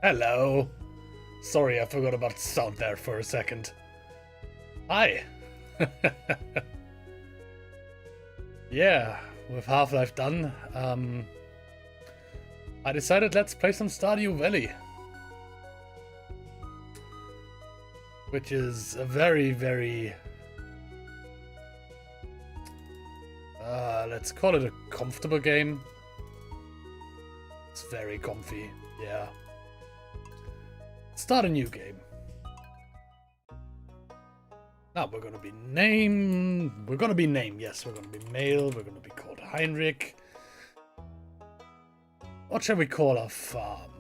Hello. Sorry, I forgot about sound there for a second. Hi. Yeah, with Half-Life done, I decided let's play some Stardew Valley. Which is a very, let's call it a comfortable game. It's very comfy, yeah. Start a new game. Now we're gonna be named. Yes, we're gonna be male. We're gonna be called Heinrich. What shall we call our farm?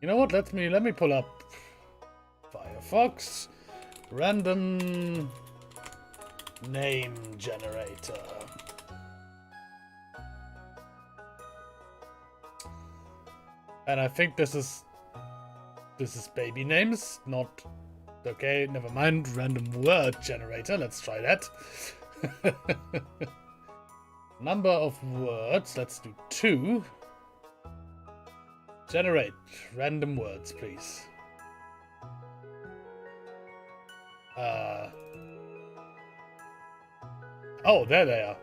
You know what? Let me pull up Firefox. Random name generator. And I think this is baby names, not okay, never mind. Random word generator. Let's try that. Number of words, let's do 2. Generate random words, please. Oh, there they are.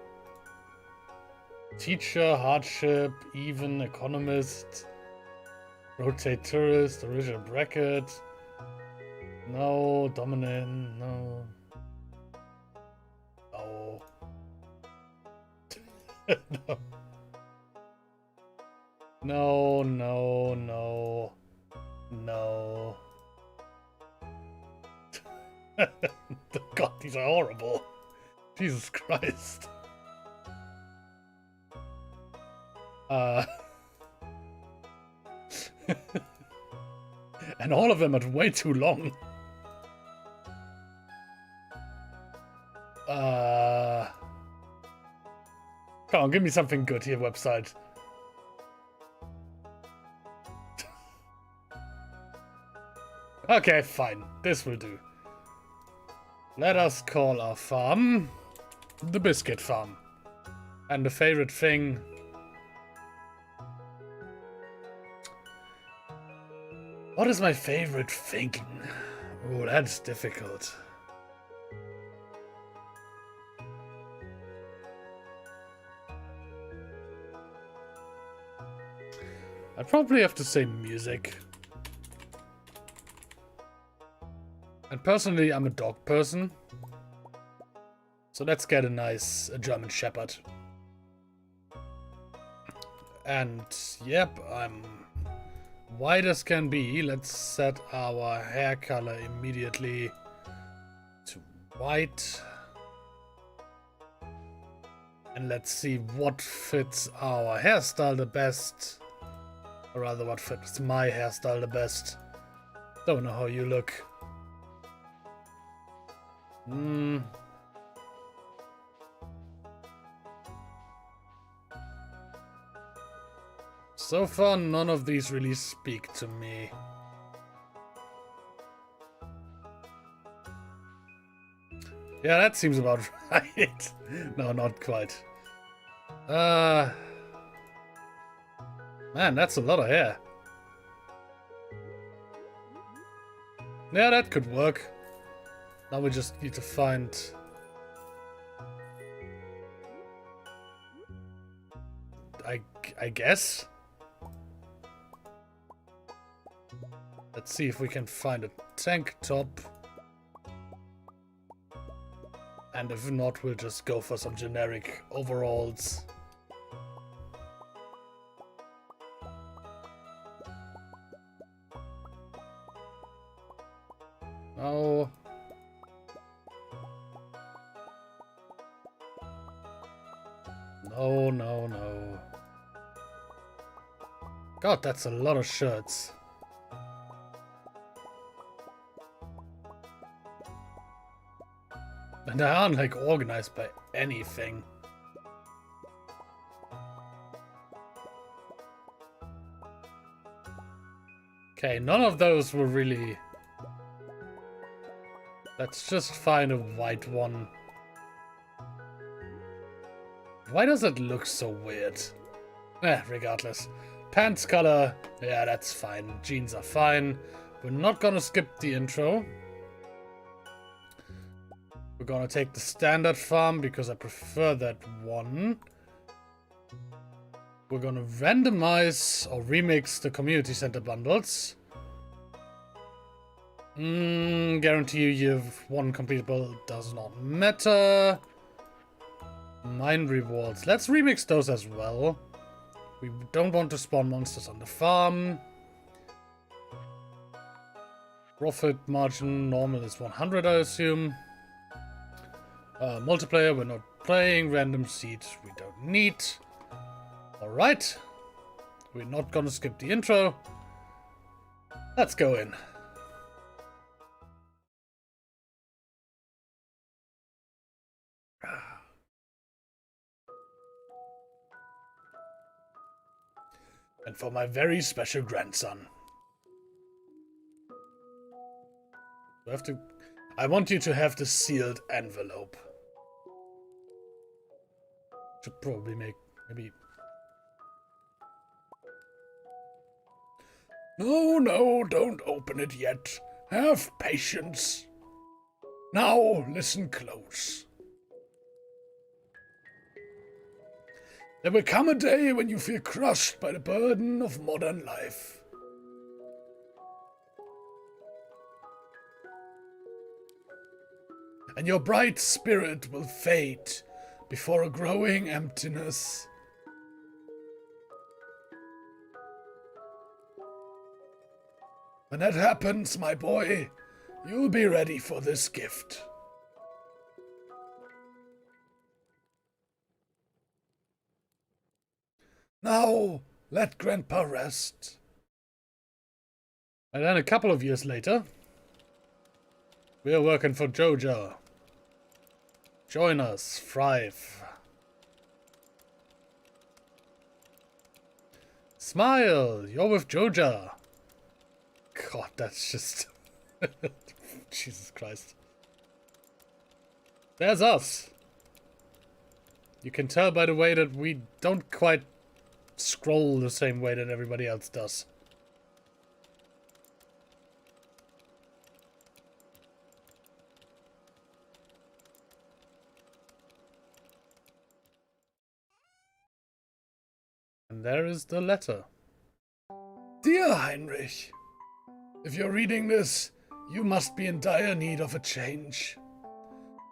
Teacher, hardship, even, economist, rotate tourist, original bracket. No, dominant, no. No. No. No. God, these are horrible. Jesus Christ. And all of them are way too long. Come on, give me something good here, website. Okay, fine. This will do. Let us call our farm the Biscuit Farm. And the favorite thing... What is my favorite thing? Oh, that's difficult. I'd probably have to say music. And personally, I'm a dog person. So let's get a German Shepherd. And yep, I'm white as can be. Let's set our hair color immediately to white. And let's see what fits our hairstyle the best. Or rather, what fits my hairstyle the best. Don't know how you look. So far, none of these really speak to me. Yeah, that seems about right. No, not quite. Man, that's a lot of hair. Yeah, that could work. Now we just need to find... I guess? Let's see if we can find a tank top. And if not, we'll just go for some generic overalls. No. No. God, that's a lot of shirts. And they aren't like organized by anything. Okay, none of those were really... Let's just find a white one. Why does it look so weird? Regardless. Pants color, yeah, that's fine. Jeans are fine. We're not gonna skip the intro. We're gonna take the standard farm because I prefer that one. We're gonna randomize or remix the community center bundles. Guarantee you have one completable, does not matter. Mine rewards. Let's remix those as well. We don't want to spawn monsters on the farm. Profit margin normal is 100, I assume. Multiplayer, we're not playing. Random seeds, we don't need. Alright. We're not gonna skip the intro. Let's go in. And for my very special grandson. I want you to have the sealed envelope. Should probably make, maybe... No, don't open it yet. Have patience. Now, listen close. There will come a day when you feel crushed by the burden of modern life. And your bright spirit will fade before a growing emptiness. When that happens, my boy, you'll be ready for this gift. Now, let Grandpa rest. And then a couple of years later, we're working for Jojo. Join us, thrive. Smile, you're with Jojo. God, that's just... Jesus Christ. There's us. You can tell by the way that we don't quite scroll the same way that everybody else does. And there is the letter. Dear Heinrich, if you're reading this, you must be in dire need of a change.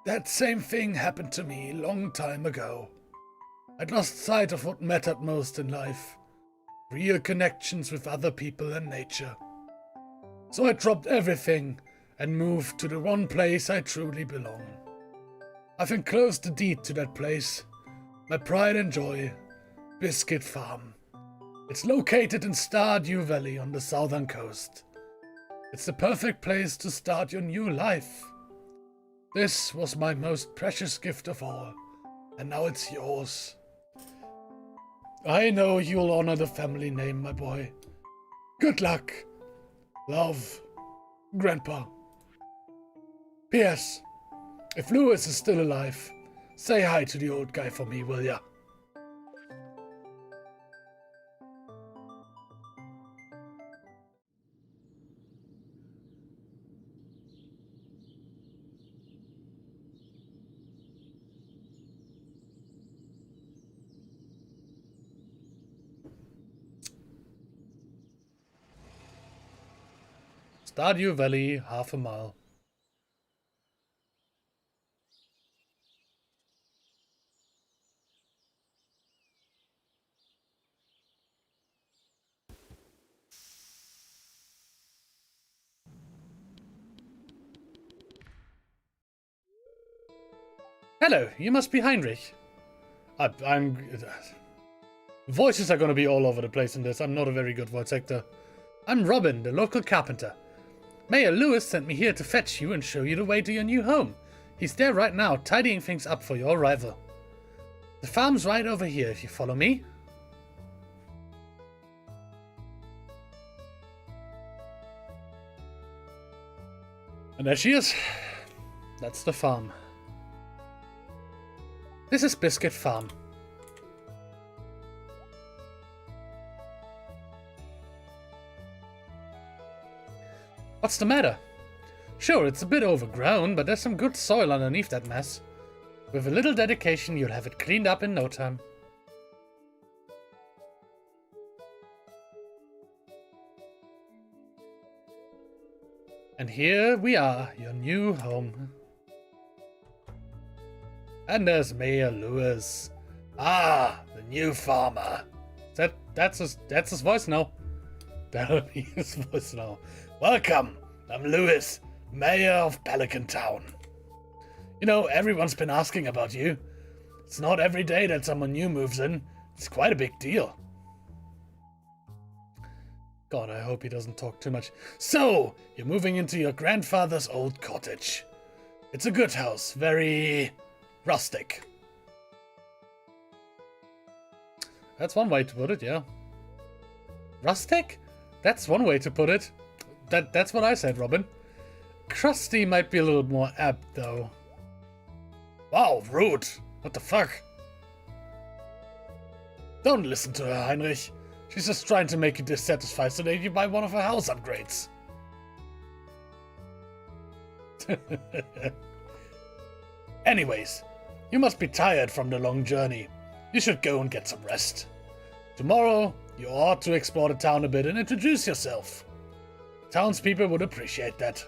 That same thing happened to me a long time ago. I'd lost sight of what mattered most in life. Real connections with other people and nature. So I dropped everything and moved to the one place I truly belong. I've enclosed the deed to that place. My pride and joy. Biscuit Farm. It's located in Stardew Valley on the southern coast. It's the perfect place to start your new life. This was my most precious gift of all, and now it's yours. I know you'll honor the family name, my boy. Good luck. Love, Grandpa. P.S. If Lewis is still alive, say hi to the old guy for me, will ya? Stardew Valley, half a mile. Hello, you must be Heinrich. I'm... Voices are going to be all over the place in this. I'm not a very good voice actor. I'm Robin, the local carpenter. Mayor Lewis sent me here to fetch you and show you the way to your new home. He's there right now, tidying things up for your arrival. The farm's right over here, if you follow me. And there she is. That's the farm. This is Biscuit Farm. What's the matter? Sure, it's a bit overgrown, but there's some good soil underneath that mess. With a little dedication, you'll have it cleaned up in no time. And here we are, your new home. And there's Mayor Lewis. Ah, the new farmer. That's his voice now. That'll be his voice now. Welcome, I'm Lewis, Mayor of Pelican Town. You know, everyone's been asking about you. It's not every day that someone new moves in. It's quite a big deal. God, I hope he doesn't talk too much. So, you're moving into your grandfather's old cottage. It's a good house, very rustic. That's one way to put it, yeah. Rustic? That's one way to put it. That's what I said, Robin. Crusty might be a little more apt, though. Wow, rude. What the fuck? Don't listen to her, Heinrich. She's just trying to make you dissatisfied so that you buy one of her house upgrades. Anyways, you must be tired from the long journey. You should go and get some rest. Tomorrow, you ought to explore the town a bit and introduce yourself. Townspeople would appreciate that.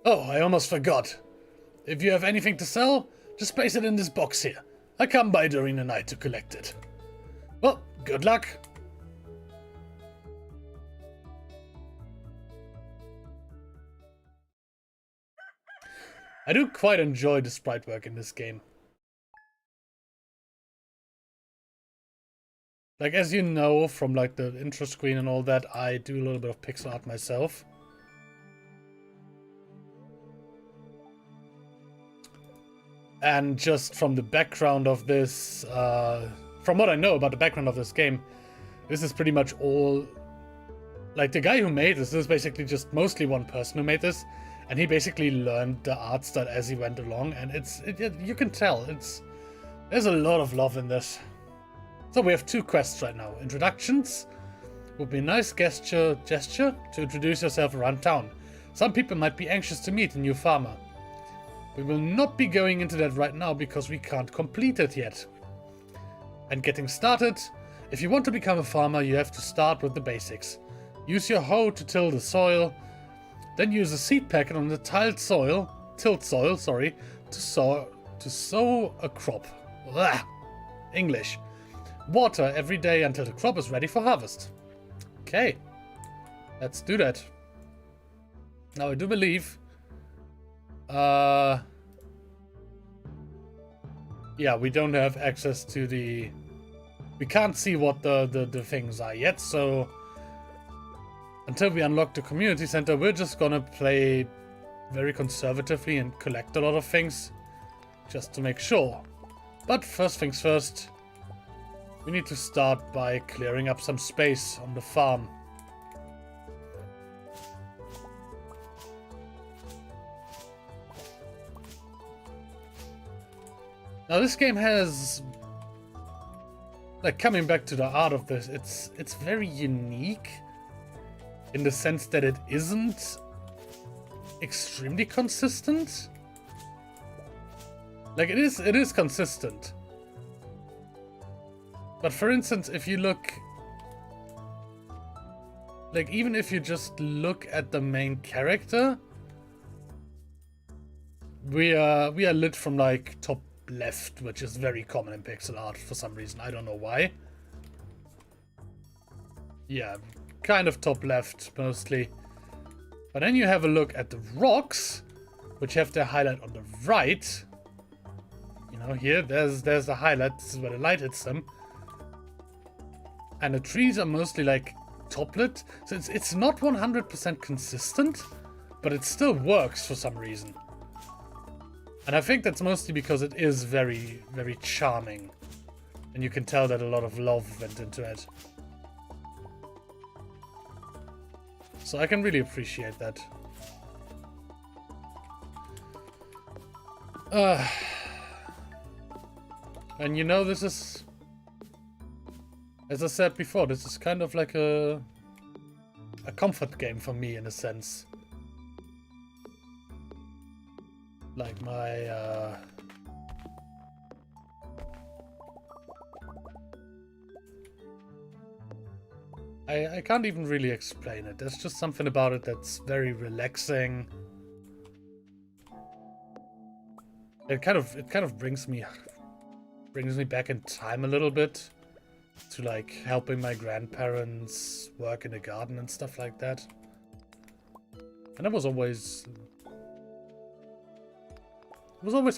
Oh, I almost forgot. If you have anything to sell, just place it in this box here. I come by during the night to collect it. Well, good luck. I do quite enjoy the sprite work in this game. Like, as you know from like the intro screen and all that, I do a little bit of pixel art myself. And just from the background of this, from what I know about the background of this game, this is pretty much all... Like, the guy who made this is basically just mostly one person who made this. And he basically learned the art style as he went along. And you can tell, there's a lot of love in this. So we have 2 quests right now. Introductions would be a nice gesture to introduce yourself around town. Some people might be anxious to meet a new farmer. We will not be going into that right now because we can't complete it yet. And getting started, if you want to become a farmer, you have to start with the basics. Use your hoe to till the soil, then use a seed packet on the tilled soil, to sow a crop. Blah. English. Water every day until the crop is ready for harvest. Okay, let's do that. Now I do believe yeah, we don't have access to the... We can't see what the things are yet, so... Until we unlock the community center, we're just gonna play very conservatively and collect a lot of things. Just to make sure. But first things first, we need to start by clearing up some space on the farm. Now this game has, like, coming back to the art of this, it's very unique in the sense that it isn't extremely consistent. Like, it is consistent. But for instance, if you look, like, even if you just look at the main character, we are lit from like top left, which is very common in pixel art for some reason. I don't know why. Yeah, kind of top left mostly. But then you have a look at the rocks, which have their highlight on the right. You know, here, there's the highlight. This is where the light hits them. And the trees are mostly like top lit. So it's not 100% consistent, but it still works for some reason. And I think that's mostly because it is very, very charming. And you can tell that a lot of love went into it. So I can really appreciate that. And you know, this is... As I said before, this is kind of like a comfort game for me in a sense. Like my I can't even really explain it. There's just something about it that's very relaxing. It kind of brings me back in time a little bit to like helping my grandparents work in the garden and stuff like that. And it was always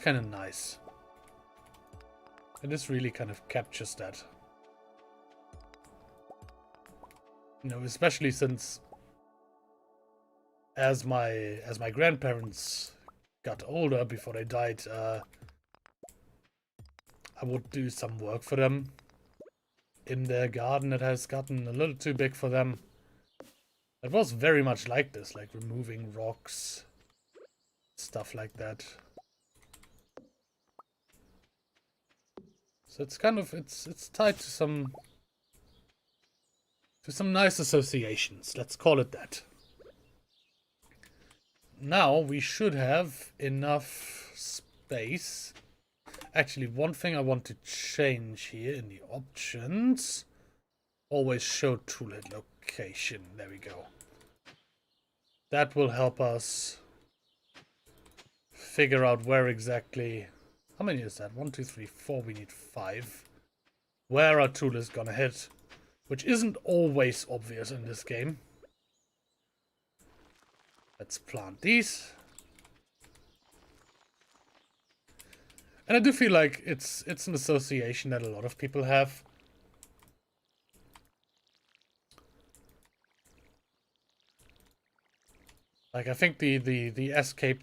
kind of nice. And this really kind of captures that. You know, especially since as my grandparents got older before they died, I would do some work for them in their garden that has gotten a little too big for them. It was very much like this, like removing rocks, stuff like that. So it's kind of it's tied to some nice associations, let's call it that. Now we should have enough space. Actually, one thing I want to change here in the options. Always show toolhead location. There we go. That will help us figure out where exactly... How many is that? 1, 2, 3, 4. We need 5. Where our tool is gonna hit. Which isn't always obvious in this game. Let's plant these. And I do feel like it's an association that a lot of people have. Like I think the escapism,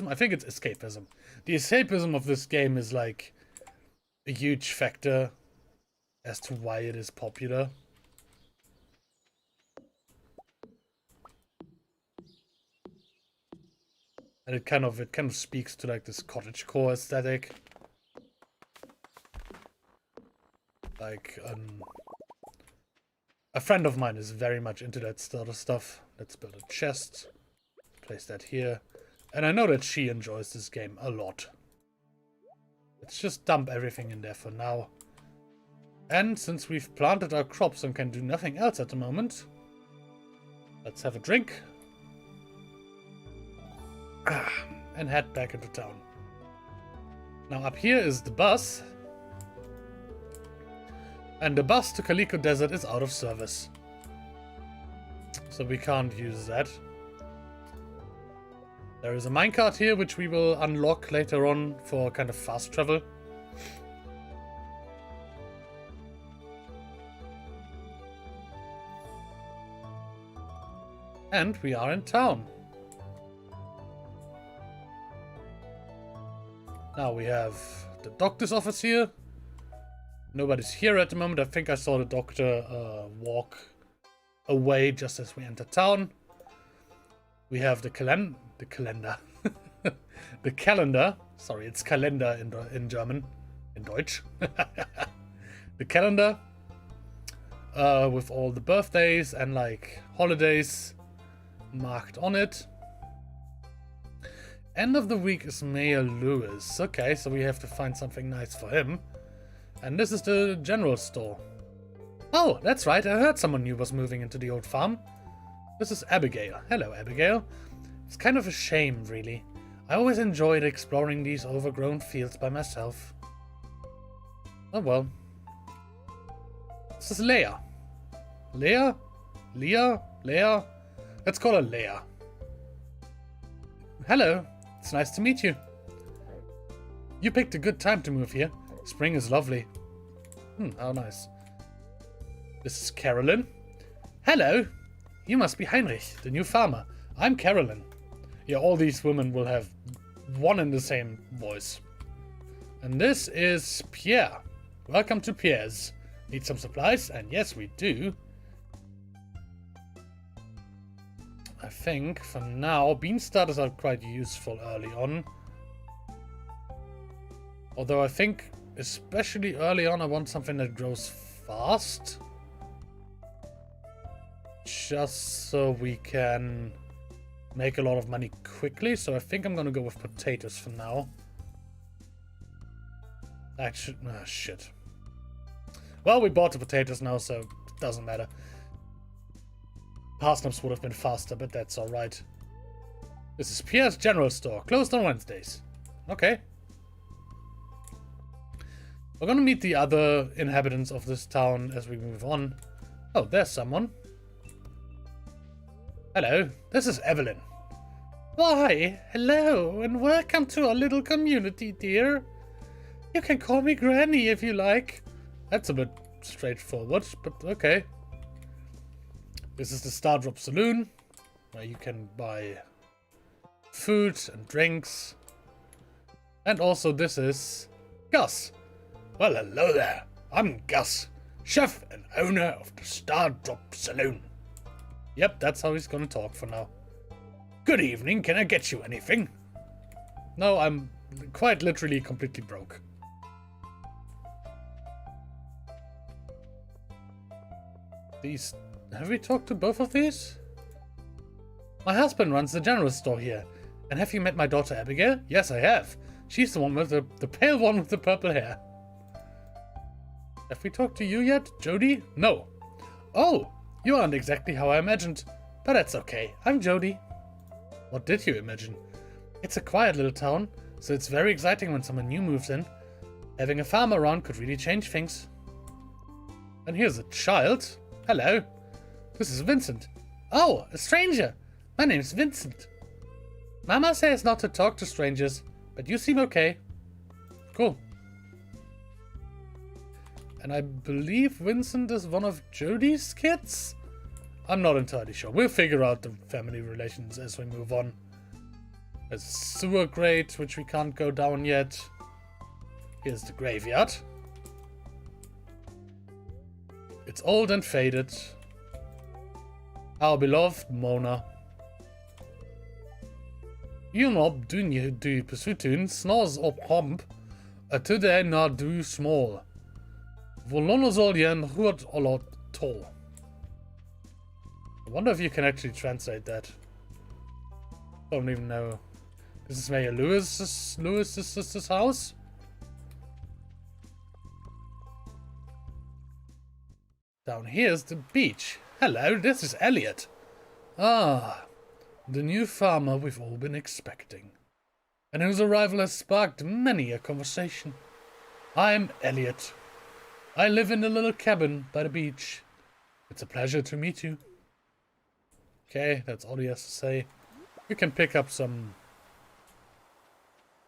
I think it's escapism. The escapism of this game is like a huge factor as to why it is popular. And it kind of speaks to like this cottagecore aesthetic. Like a friend of mine is very much into that sort of stuff. Let's build a chest. Place that here. And I know that she enjoys this game a lot. Let's just dump everything in there for now. And since we've planted our crops and can do nothing else at the moment, let's have a drink. And head back into town. Now up here is the bus. And the bus to Calico Desert is out of service. So we can't use that. There is a minecart here which we will unlock later on for kind of fast travel. And we are in town. Now we have the doctor's office here. Nobody's here at the moment. I think I saw the doctor walk away just as we enter town. We have the calendar. The calendar. Sorry, it's calendar in German. In Deutsch. The calendar. With all the birthdays and like holidays marked on it. End of the week is Mayor Lewis. Okay, so we have to find something nice for him. And this is the general store. Oh, that's right. I heard someone new was moving into the old farm. This is Abigail. Hello, Abigail. It's kind of a shame, really. I always enjoyed exploring these overgrown fields by myself. Oh well. This is Leah. Leah? Leah? Leah? Let's call her Leah. Hello. It's nice to meet you. You picked a good time to move here. Spring is lovely. How nice. This is Carolyn. Hello. You must be Heinrich, the new farmer. I'm Carolyn. Yeah, all these women will have one and the same voice. And this is Pierre. Welcome to Pierre's. Need some supplies? And yes, we do. I think for now, bean starters are quite useful early on. Although I think especially early on, I want something that grows fast. Just so we can make a lot of money quickly. So I think I'm gonna go with potatoes for now. Actually, shit. Well, we bought the potatoes now, so it doesn't matter. Parsnips would have been faster, but that's alright. This is Pierre's General Store, closed on Wednesdays. Okay. We're gonna meet the other inhabitants of this town as we move on. Oh, there's someone. Hello, this is Evelyn. Why, hello, and welcome to our little community, dear. You can call me Granny if you like. That's a bit straightforward, but okay. This is the Stardew Saloon, where you can buy food and drinks. And also this is Gus. Well, hello there. I'm Gus, chef and owner of the Stardew Saloon. Yep, that's how he's gonna talk for now. Good evening, can I get you anything? No, I'm quite literally completely broke. These... Have we talked to both of these? My husband runs the general store here. And have you met my daughter Abigail? Yes, I have. She's the one with the pale one with the purple hair. Have we talked to you yet, Jody? No. Oh, you aren't exactly how I imagined. But that's okay. I'm Jody. What did you imagine? It's a quiet little town, so it's very exciting when someone new moves in. Having a farm around could really change things. And here's a child. Hello. This is Vincent. Oh, a stranger. My name's Vincent. Mama says not to talk to strangers, but you seem okay. Cool. And I believe Vincent is one of Jody's kids? I'm not entirely sure. We'll figure out the family relations as we move on. There's a sewer grate, which we can't go down yet. Here's the graveyard. It's old and faded. Our beloved Mona. Jonob dunje du besutun snars op homp, today na du small. Volonozoljen hoort allot tall. I wonder if you can actually translate that. Don't even know. This is Mayor Lewis's house. Down here's the beach. Hello, this is Elliot. Ah, the new farmer we've all been expecting, and whose arrival has sparked many a conversation. I'm Elliot. I live in a little cabin by the beach. It's a pleasure to meet you. Okay, that's all he has to say. We can pick up some...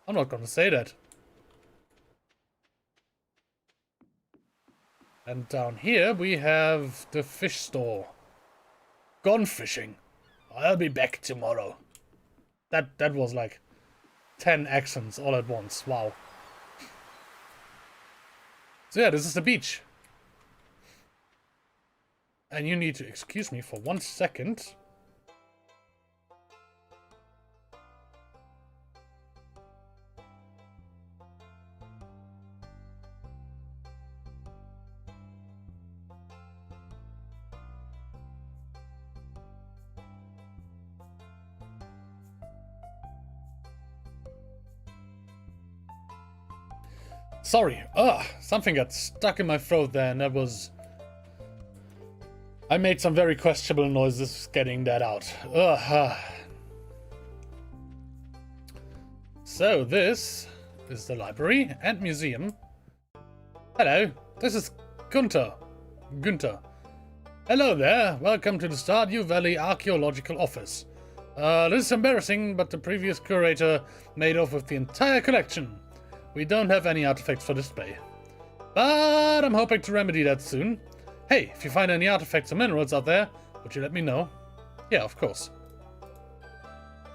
I'm not gonna say that. And down here we have the fish store. Gone fishing. I'll be back tomorrow. That was like 10 accents all at once. Wow. So yeah, this is the beach. And you need to excuse me for 1 second. Sorry, something got stuck in my throat there, and that was... I made some very questionable noises getting that out. So this is the library and museum. Hello, this is Gunther. Hello there, welcome to the Stardew Valley Archaeological Office. This is embarrassing, but the previous curator made off with the entire collection. We don't have any artifacts for display. But I'm hoping to remedy that soon. Hey, if you find any artifacts or minerals out there, would you let me know? Yeah, of course.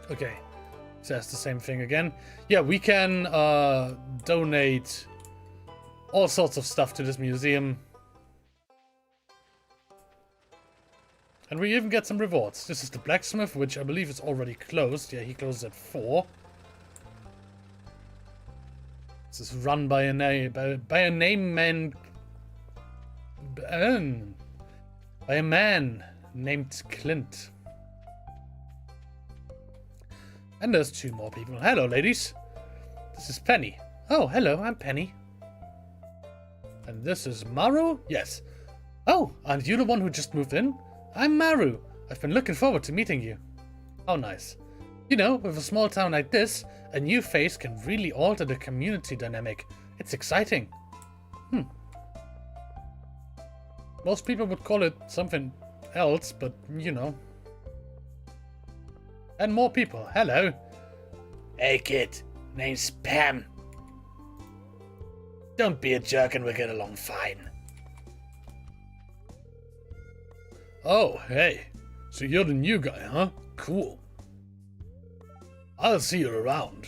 Okay, says the same thing again. Yeah, we can donate all sorts of stuff to this museum. And we even get some rewards. This is the Blacksmith, which I believe is already closed. Yeah, he closes at 4. This is run by a name man. By a man named Clint. And there's 2 more people. Hello, ladies. This is Penny. Oh, hello, I'm Penny. And this is Maru? Yes. Oh, aren't you the one who just moved in? I'm Maru. I've been looking forward to meeting you. Oh, nice. You know, with a small town like this, a new face can really alter the community dynamic. It's exciting. Most people would call it something else, but you know. And more people. Hello. Hey kid, name's Pam. Don't be a jerk and we'll get along fine. Oh, hey. So you're the new guy, huh? Cool. I'll see you around.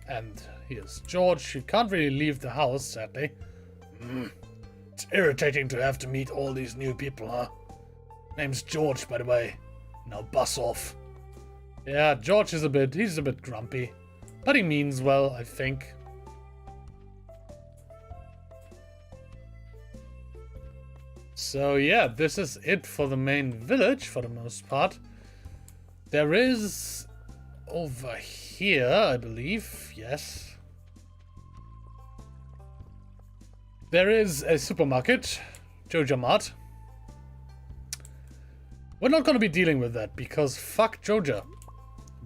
And here's George. He can't really leave the house, sadly. It's irritating to have to meet all these new people, huh? Name's George, by the way. Now bus off. Yeah, George is he's a bit grumpy. But he means well, I think. So yeah, this is it for the main village for the most part. There is over here, I believe, yes. There is a supermarket, Joja Mart. We're not going to be dealing with that because fuck Joja.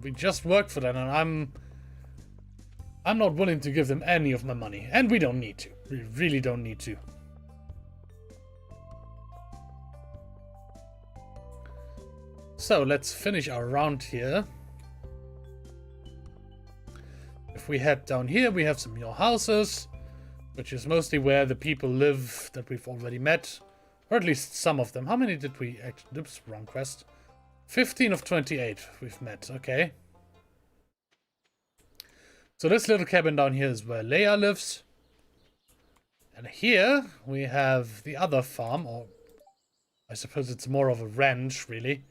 We just worked for that and I'm not willing to give them any of my money. And we don't need to. We really don't need to. So let's finish our round here. If we head down here, we have some more houses, which is mostly where the people live that we've already met. Or at least some of them. How many did we actually... Oops, wrong quest. 15 of 28 we've met. Okay. So this little cabin down here is where Leia lives. And here we have the other farm, or I suppose it's more of a ranch, really.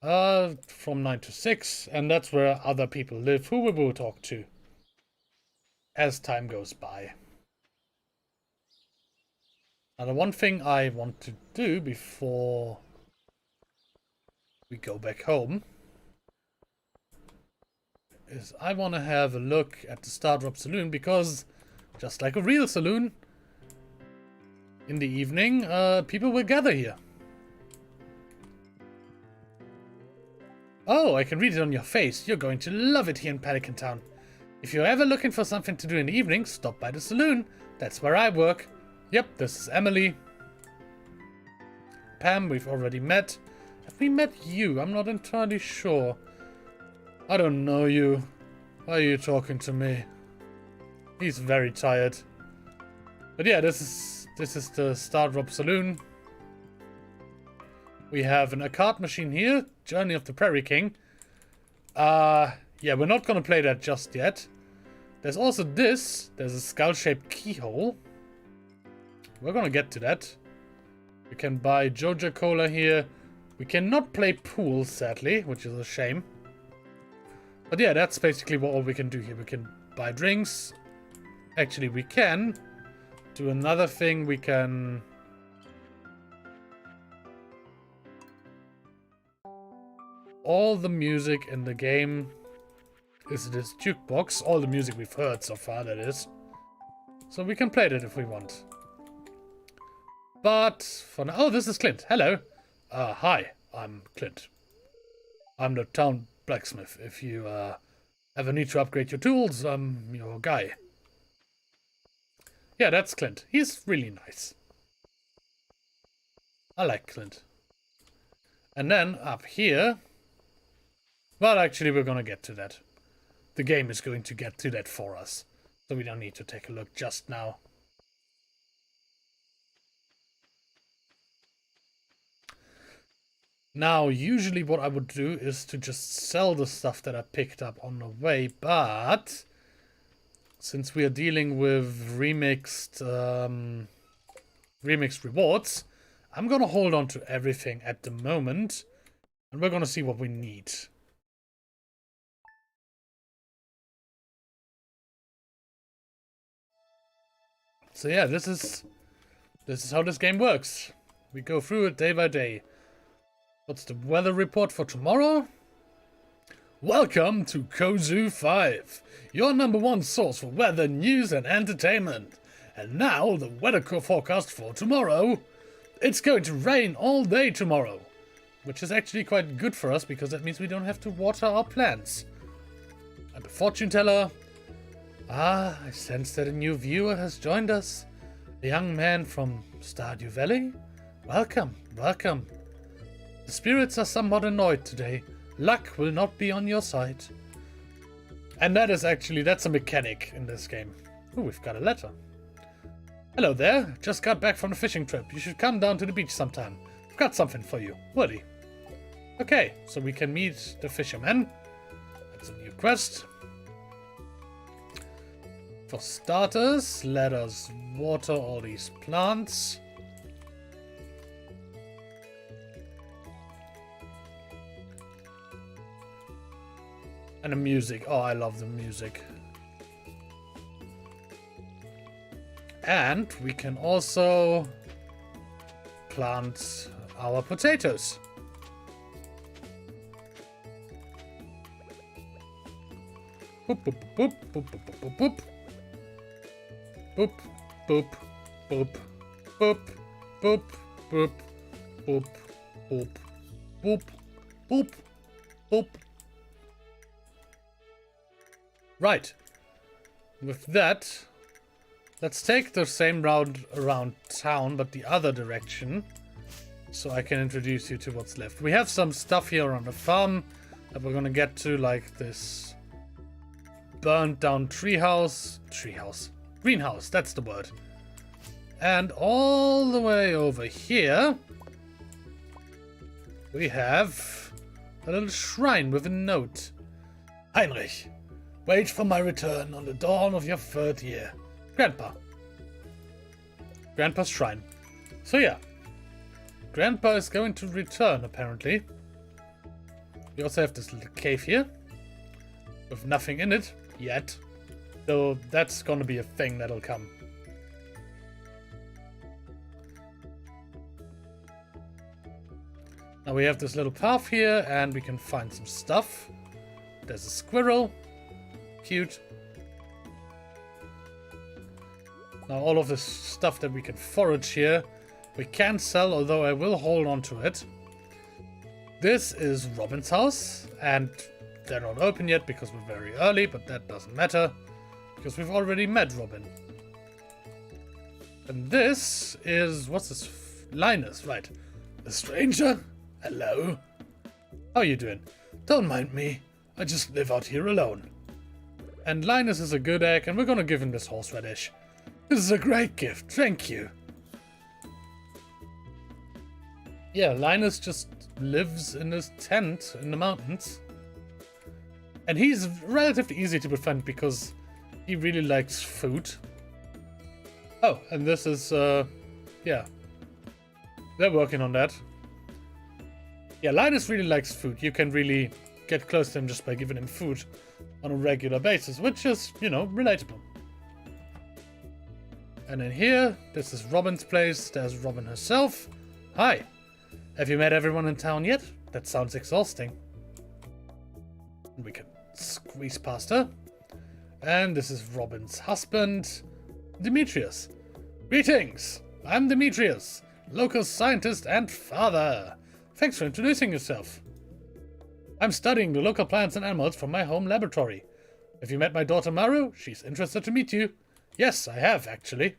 From 9 to 6, and that's where other people live who we will talk to as time goes by. Now, the one thing I want to do before we go back home is I want to have a look at the Stardew Saloon, because just like a real saloon, in the evening, people will gather here. Oh, I can read it on your face. You're going to love it here in Pelican Town. If you're ever looking for something to do in the evening, stop by the saloon. That's where I work. Yep, this is Emily. Pam, we've already met. Have we met you? I'm not entirely sure. I don't know you. Why are you talking to me? He's very tired. But yeah, this is the Stardew Saloon. We have an arcade machine here. Journey of the Prairie King. Yeah, we're not going to play that just yet. There's also this. There's a skull-shaped keyhole. We're going to get to that. We can buy Joja Cola here. We cannot play pool, sadly, which is a shame. But yeah, that's basically all we can do here. We can buy drinks. Actually, we can do another thing. We can... all the music in the game is this jukebox. All the music we've heard so far, that is. So we can play that if we want. But for now... oh, this is Clint. Hello. Hi, I'm Clint. I'm the town blacksmith. If you ever need to upgrade your tools, I'm your guy. Yeah, that's Clint. He's really nice. I like Clint. And then up here... well, actually, we're going to get to that. The game is going to get to that for us. So we don't need to take a look just now. Now, usually what I would do is to just sell the stuff that I picked up on the way. But since we are dealing with remixed rewards, I'm going to hold on to everything at the moment. And we're going to see what we need. So yeah, this is how this game works. We go through it day by day. What's the weather report for tomorrow? Welcome to Kozu 5, your #1 source for weather, news and entertainment. And now the weather forecast for tomorrow. It's going to rain all day tomorrow, which is actually quite good for us because that means we don't have to water our plants. I'm the fortune teller. Ah, I sense that a new viewer has joined us. A young man from Stardew Valley. Welcome, welcome. The spirits are somewhat annoyed today. Luck will not be on your side. And that's a mechanic in this game. Oh, we've got a letter. Hello there, just got back from a fishing trip. You should come down to the beach sometime. I've got something for you. Woody. Okay, so we can meet the fisherman. That's a new quest. For starters, let us water all these plants. And the music. Oh, I love the music. And we can also plant our potatoes. Boop, boop, boop, boop, boop, boop, boop. Boop, boop, boop, boop, boop, boop, boop, boop, boop, boop, boop. Right. With that, let's take the same route around town, but the other direction, so I can introduce you to what's left. We have some stuff here on the farm that we're gonna get to, like this burnt down greenhouse, that's the word. And all the way over here, we have a little shrine with a note. Heinrich, wait for my return on the dawn of your 3rd year. Grandpa. Grandpa's shrine. So yeah, Grandpa is going to return apparently. We also have this little cave here with nothing in it yet, though that's gonna be a thing that'll come. Now we have this little path here and we can find some stuff. There's a squirrel. Cute. Now all of this stuff that we can forage here, we can sell, although I will hold on to it. This is Robin's house, and they're not open yet because we're very early, but that doesn't matter, because we've already met Robin. And this is, what's this? Linus, right. A stranger? Hello. How are you doing? Don't mind me, I just live out here alone. And Linus is a good egg, and we're gonna give him this horseradish. This is a great gift, thank you. Yeah, Linus just lives in his tent in the mountains. And he's relatively easy to befriend because he really likes food. Oh, and this is, yeah. They're working on that. Yeah, Linus really likes food. You can really get close to him just by giving him food on a regular basis, which is, you know, relatable. And then here, this is Robin's place. There's Robin herself. Hi. Have you met everyone in town yet? That sounds exhausting. We can squeeze past her. And this is Robin's husband, Demetrius. Greetings. I'm Demetrius, local scientist and father. Thanks for introducing yourself. I'm studying the local plants and animals from my home laboratory. Have you met my daughter Maru? She's interested to meet you. Yes, I have, actually.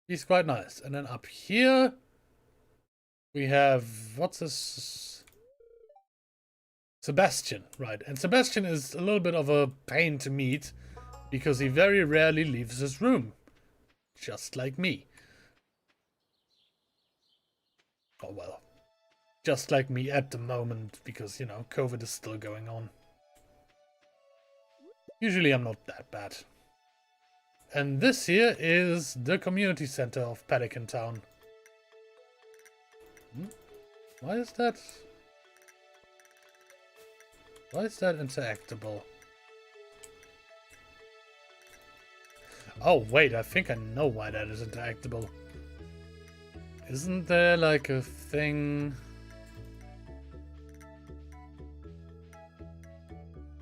He's quite nice. And then up here, we have, what's this? Sebastian, right. And Sebastian is a little bit of a pain to meet because he very rarely leaves his room. Just like me. Oh well. Just like me at the moment because, you know, COVID is still going on. Usually I'm not that bad. And this here is the community center of Pelican Town. Why is that? Why is that interactable? Oh, wait, I think I know why that is interactable. Isn't there like a thing?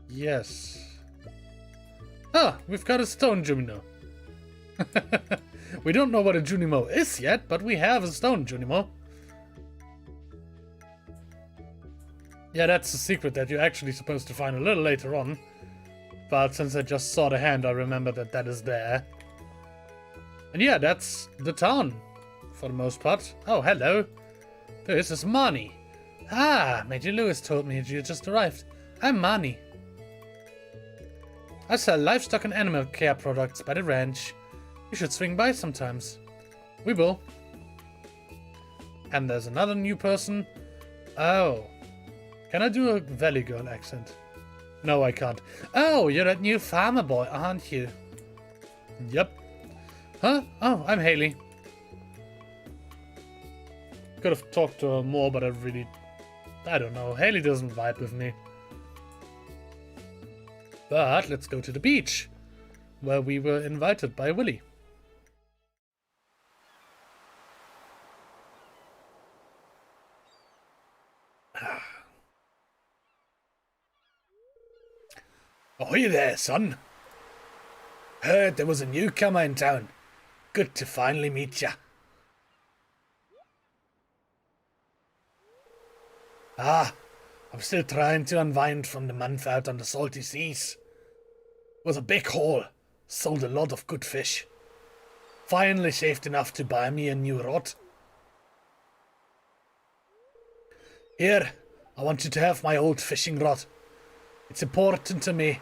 Yes. Ah, we've got a stone Junimo. We don't know what a Junimo is yet, but we have a stone Junimo. Yeah, that's a secret that you're actually supposed to find a little later on. But since I just saw the hand, I remember that that is there. And yeah, that's the town, for the most part. Oh, hello. This is Marnie. Ah, Major Lewis told me you just arrived. I'm Marnie. I sell livestock and animal care products by the ranch. You should swing by sometimes. We will. And there's another new person. Oh. Can I do a Valley Girl accent? No, I can't. Oh, you're that new farmer boy, aren't you? Yep. Huh? Oh, I'm Haley. Could have talked to her more, but I don't know. Haley doesn't vibe with me. But let's go to the beach, where we were invited by Willy. Ahoy there, son. Heard there was a newcomer in town. Good to finally meet ya. Ah, I'm still trying to unwind from the month out on the salty seas. It was a big haul. Sold a lot of good fish. Finally saved enough to buy me a new rod. Here, I want you to have my old fishing rod. It's important to me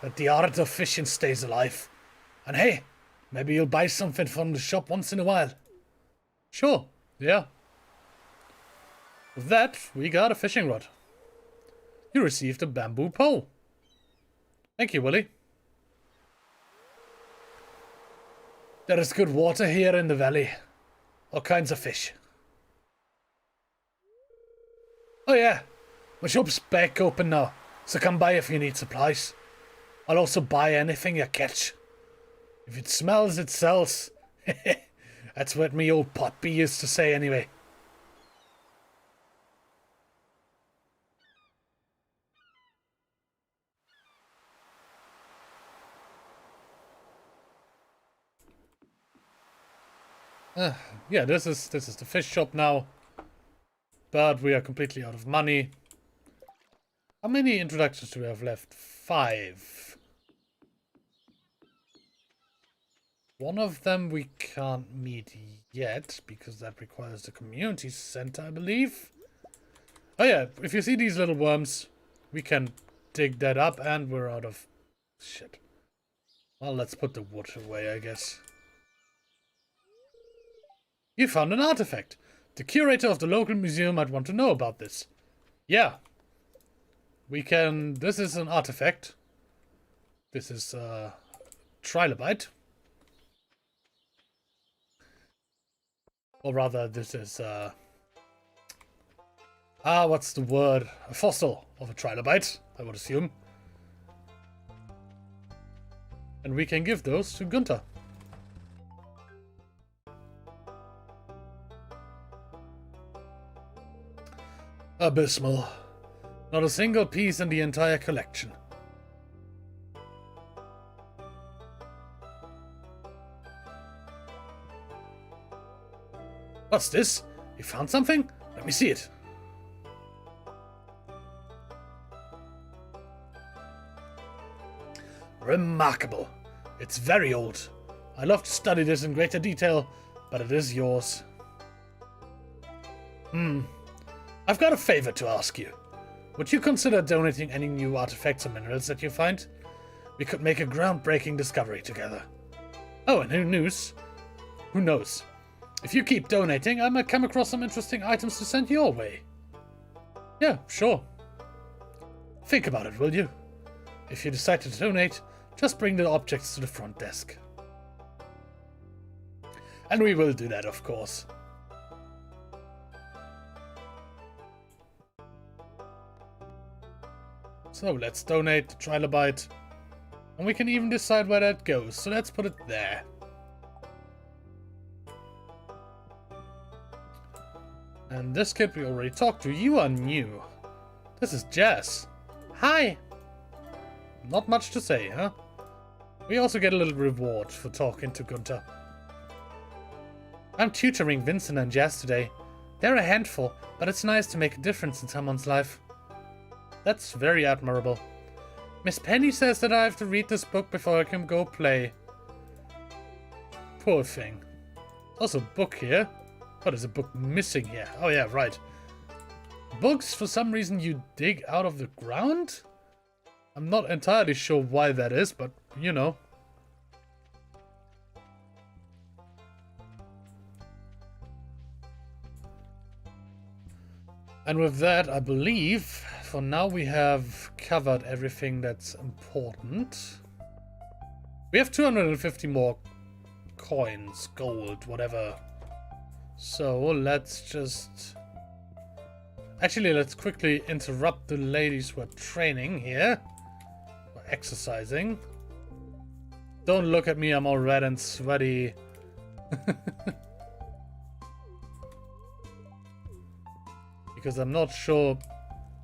that the art of fishing stays alive. And hey, maybe you'll buy something from the shop once in a while. Sure, yeah. With that, we got a fishing rod. You received a bamboo pole. Thank you, Willy. There is good water here in the valley. All kinds of fish. Oh yeah, my shop's back open now, so come by if you need supplies. I'll also buy anything you catch. If it smells, it sells. That's what me old Poppy used to say anyway. Yeah, this is the fish shop now. But we are completely out of money. How many introductions do we have left? 5. One of them we can't meet yet, because that requires the community center, I believe. Oh yeah, if you see these little worms, we can dig that up, and we're out of shit. Well, let's put the wood away, I guess. You found an artifact. The curator of the local museum might want to know about this. Yeah. We can... This is an artifact. This is trilobite. Or rather, this is what's the word? A fossil of a trilobite, I would assume. And we can give those to Gunther. Abysmal. Not a single piece in the entire collection. What's this? You found something? Let me see it. Remarkable. It's very old. I'd love to study this in greater detail, but it is yours. I've got a favor to ask you. Would you consider donating any new artifacts or minerals that you find? We could make a groundbreaking discovery together. Oh, and who knows? Who knows? If you keep donating, I might come across some interesting items to send your way. Yeah, sure. Think about it, will you? If you decide to donate, just bring the objects to the front desk. And we will do that, of course. So let's donate the trilobite. And we can even decide where that goes, so let's put it there. And this kid we already talked to. You are new. This is Jess. Hi! Not much to say, huh? We also get a little reward for talking to Gunther. I'm tutoring Vincent and Jess today. They're a handful, but it's nice to make a difference in someone's life. That's very admirable. Miss Penny says that I have to read this book before I can go play. Poor thing. Also a book here. What is a book missing here? Oh yeah, right. Books, for some reason, you dig out of the ground? I'm not entirely sure why that is, but you know. And with that, I believe, for now we have covered everything that's important. We have 250 more coins, gold, whatever. So let's just... Actually, let's quickly interrupt the ladies who are training here. Or exercising. Don't look at me, I'm all red and sweaty. Because I'm not sure...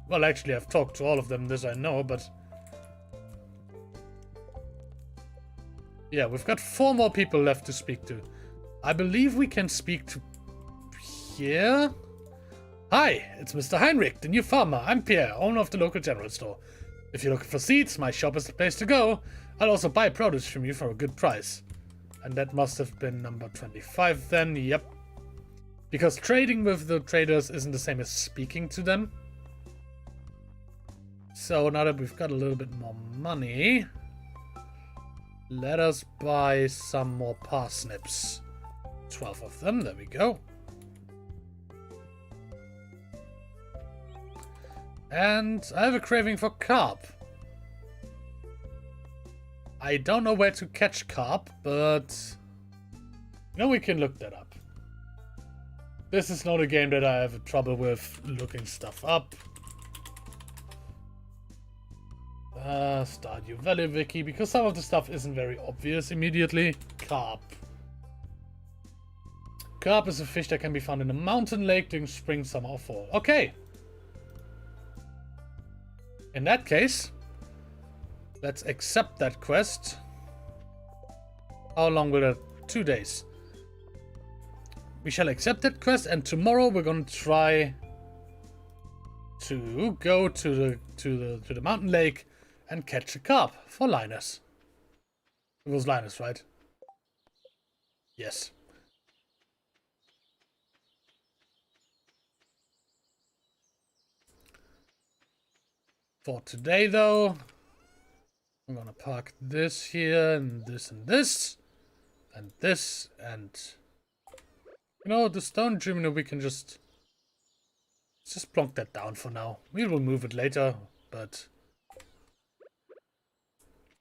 Well, actually, I've talked to all of them, this I know, but... Yeah, we've got 4 more people left to speak to. I believe we can speak to... Pierre? Hi, it's Mr. Heinrich, the new farmer. I'm Pierre, owner of the local general store. If you're looking for seeds, my shop is the place to go. I'll also buy produce from you for a good price. And that must have been number 25 then, yep. Because trading with the traders isn't the same as speaking to them. So now that we've got a little bit more money, let us buy some more parsnips. 12 of them, there we go. And I have a craving for carp. I don't know where to catch carp, but you know, we can look that up. This is not a game that I have trouble with looking stuff up. Stardew Valley wiki, because some of the stuff isn't very obvious immediately. Carp. Carp is a fish that can be found in a mountain lake during spring, summer, or fall. Okay. In that case, let's accept that quest. How long will that? 2 days. We shall accept that quest, and tomorrow we're gonna try to go to the mountain lake and catch a carp for Linus. It was Linus, right? Yes. For today, though, I'm gonna park this here and this and this and this and you know, the stone chimney we can just plonk that down for now. We will move it later, but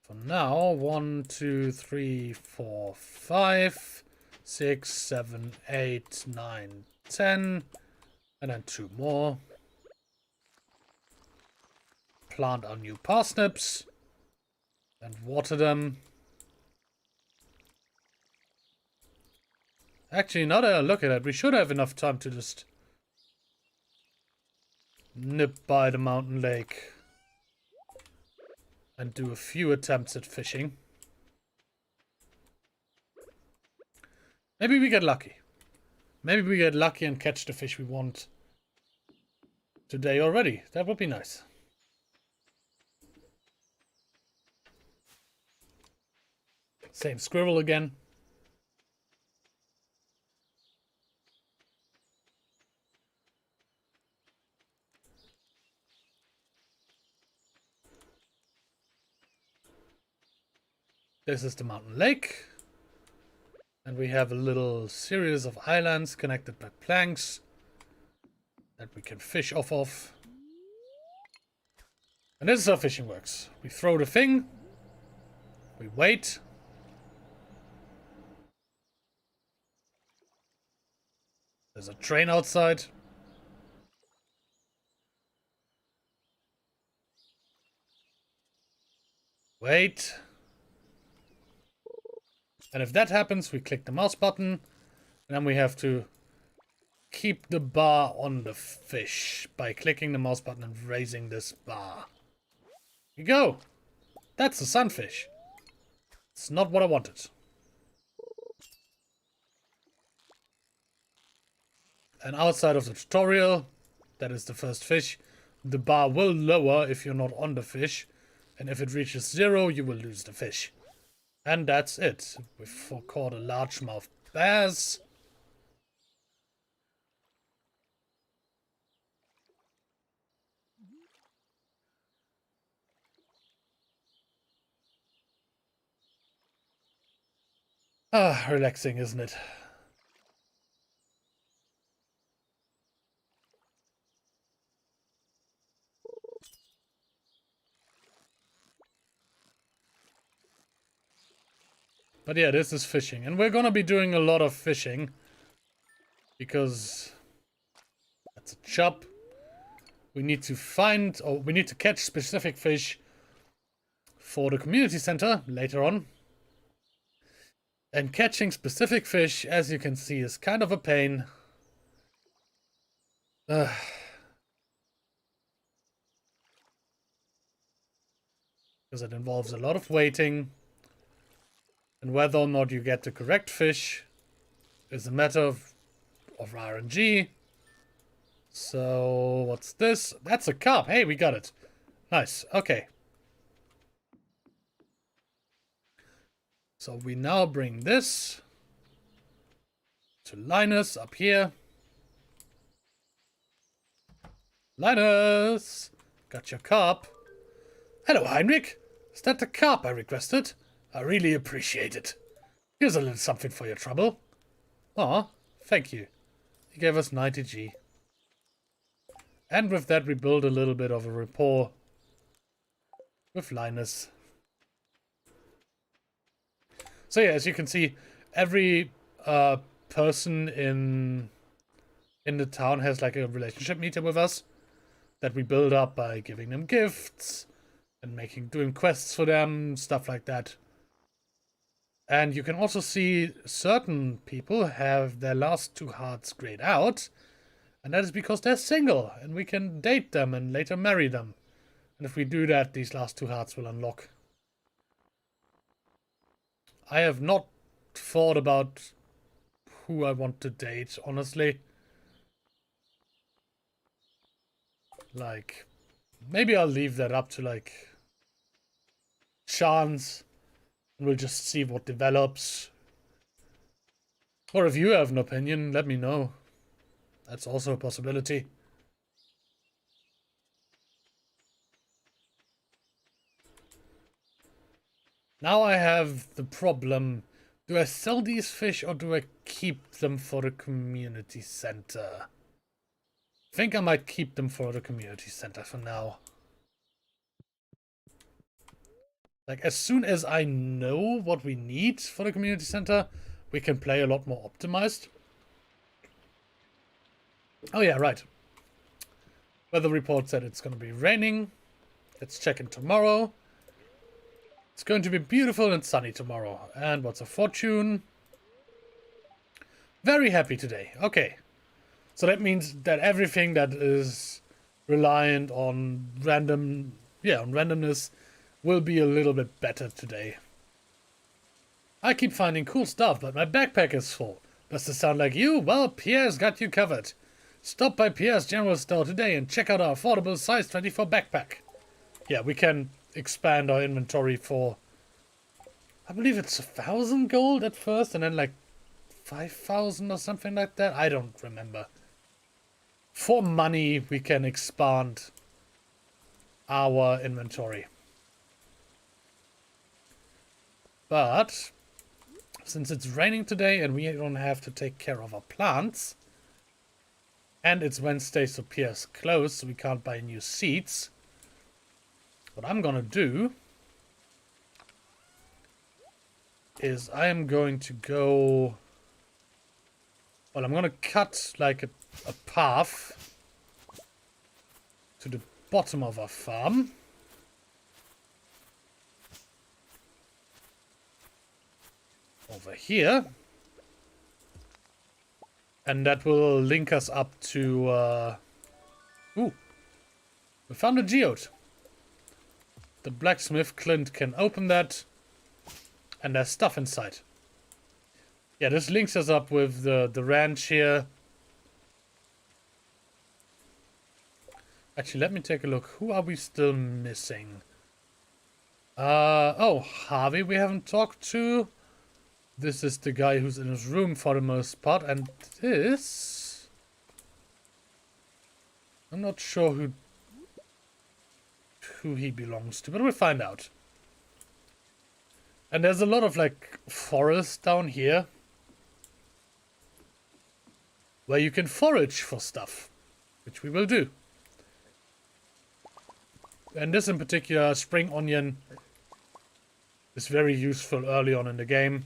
for now, 1, 2, 3, 4, 5, 6, 7, 8, 9, 10, and then 2 more. Plant our new parsnips and water them. Actually, now that I look at it, we should have enough time to just nip by the mountain lake and do a few attempts at fishing. Maybe we get lucky. Maybe we get lucky and catch the fish we want today already. That would be nice. Same squirrel again. This is the mountain lake. And we have a little series of islands connected by planks that we can fish off of. And this is how fishing works. We throw the thing. We wait. There's a train outside. Wait. And if that happens, we click the mouse button. And then we have to keep the bar on the fish by clicking the mouse button and raising this bar. Here you go. That's the sunfish. It's not what I wanted. And outside of the tutorial, that is the first fish, the bar will lower if you're not on the fish. And if it reaches 0, you will lose the fish. And that's it. We've caught a largemouth bass. Ah, relaxing, isn't it? But yeah, this is fishing. And we're gonna be doing a lot of fishing. Because that's a job. We need to find, or we need to catch specific fish for the community center later on. And catching specific fish, as you can see, is kind of a pain. Because it involves a lot of waiting. And whether or not you get the correct fish is a matter of RNG. So, what's this? That's a carp. Hey, we got it. Nice. Okay. So we now bring this to Linus up here. Linus! Got your carp. Hello, Heinrich. Is that the carp I requested? I really appreciate it. Here's a little something for your trouble. Aw, thank you. He gave us 90G. And with that we build a little bit of a rapport with Linus. So yeah, as you can see, every person in the town has like a relationship meter with us that we build up by giving them gifts and doing quests for them, stuff like that. And you can also see certain people have their last 2 hearts grayed out, and that is because they're single, and we can date them and later marry them. And if we do that, these last 2 hearts will unlock. I have not thought about who I want to date, honestly. Like, maybe I'll leave that up to, like, chance. And we'll just see what develops. Or if you have an opinion, let me know. That's also a possibility. Now I have the problem. Do I sell these fish or do I keep them for the community center? I think I might keep them for the community center for now. Like, as soon as I know what we need for the community center, we can play a lot more optimized. Oh yeah, right. Weather report said it's going to be raining. Let's check in tomorrow. It's going to be beautiful and sunny tomorrow. And what's a fortune? Very happy today. Okay. So that means that everything that is reliant on randomness will be a little bit better today. I keep finding cool stuff, but my backpack is full. Does this sound like you? Well, Pierre's got you covered. Stop by Pierre's General Store today and check out our affordable size 24 backpack. Yeah, we can expand our inventory for, I believe it's 1,000 gold at first, and then like 5,000 or something like that. I don't remember. For money, we can expand our inventory. But since it's raining today and we don't have to take care of our plants, and it's Wednesday, so Pierre's closed, so we can't buy new seeds. What I'm gonna do is I am going to go... Well, I'm gonna cut like a path to the bottom of our farm. over here. And that will link us up to... Ooh. We found a geode. The blacksmith, Clint, can open that. And there's stuff inside. Yeah, this links us up with the ranch here. Actually, let me take a look. Who are we still missing? Oh, Harvey we haven't talked to. This is the guy who's in his room for the most part. And this... I'm not sure who he belongs to, but we'll find out. And there's a lot of, like, forest down here. Where you can forage for stuff. Which we will do. And this in particular, spring onion, is very useful early on in the game.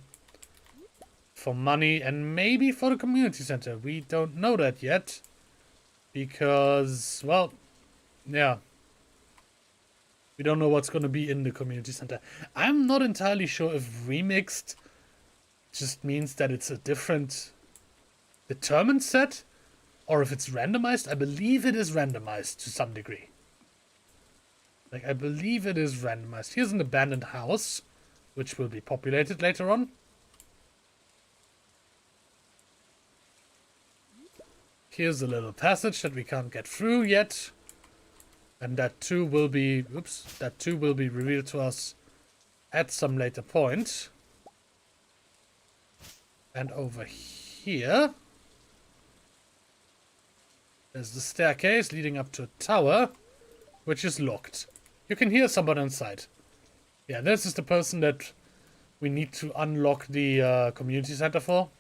For money and maybe for the community center. We don't know that yet. Because, well, yeah. We don't know what's going to be in the community center. I'm not entirely sure if remixed just means that it's a different determined set. Or if it's randomized. I believe it is randomized to some degree. Like, I believe it is randomized. Here's an abandoned house, which will be populated later on. Here's a little passage that we can't get through yet. And that too will be... Oops. That too will be revealed to us at some later point. And over here... there's the staircase leading up to a tower, which is locked. You can hear someone inside. Yeah, this is the person that we need to unlock the community center for.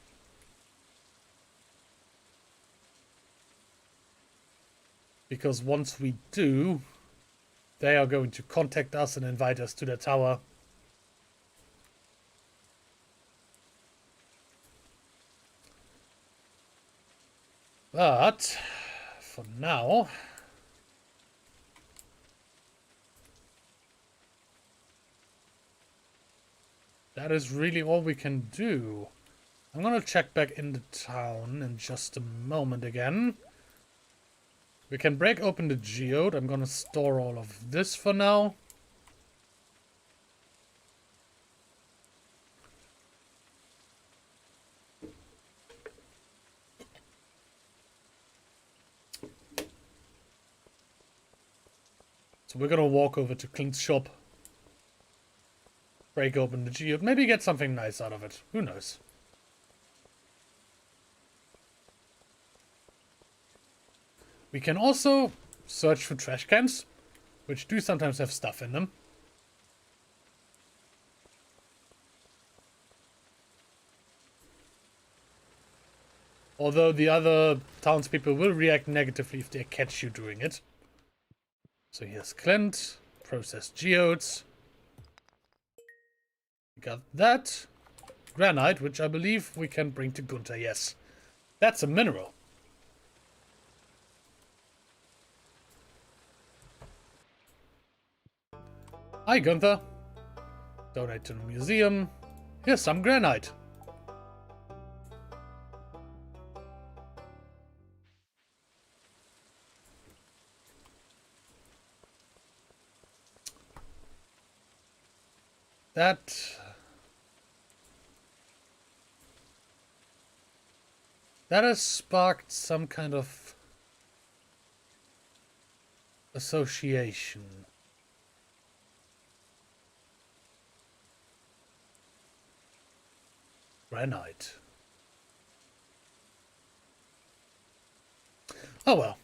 Because once we do, they are going to contact us and invite us to the tower. But, for now... that is really all we can do. I'm gonna check back in the town in just a moment again. We can break open the geode. I'm gonna store all of this for now. So we're gonna walk over to Clint's shop. Break open the geode. Maybe get something nice out of it. Who knows? We can also search for trash cans, which do sometimes have stuff in them. Although the other townspeople will react negatively if they catch you doing it. So here's Clint. Processed geodes. We got that. Granite, which I believe we can bring to Gunther, yes. That's a mineral. Hi, Gunther. Donate to the museum. Here's some granite. That has sparked some kind of association. Granite. Oh well.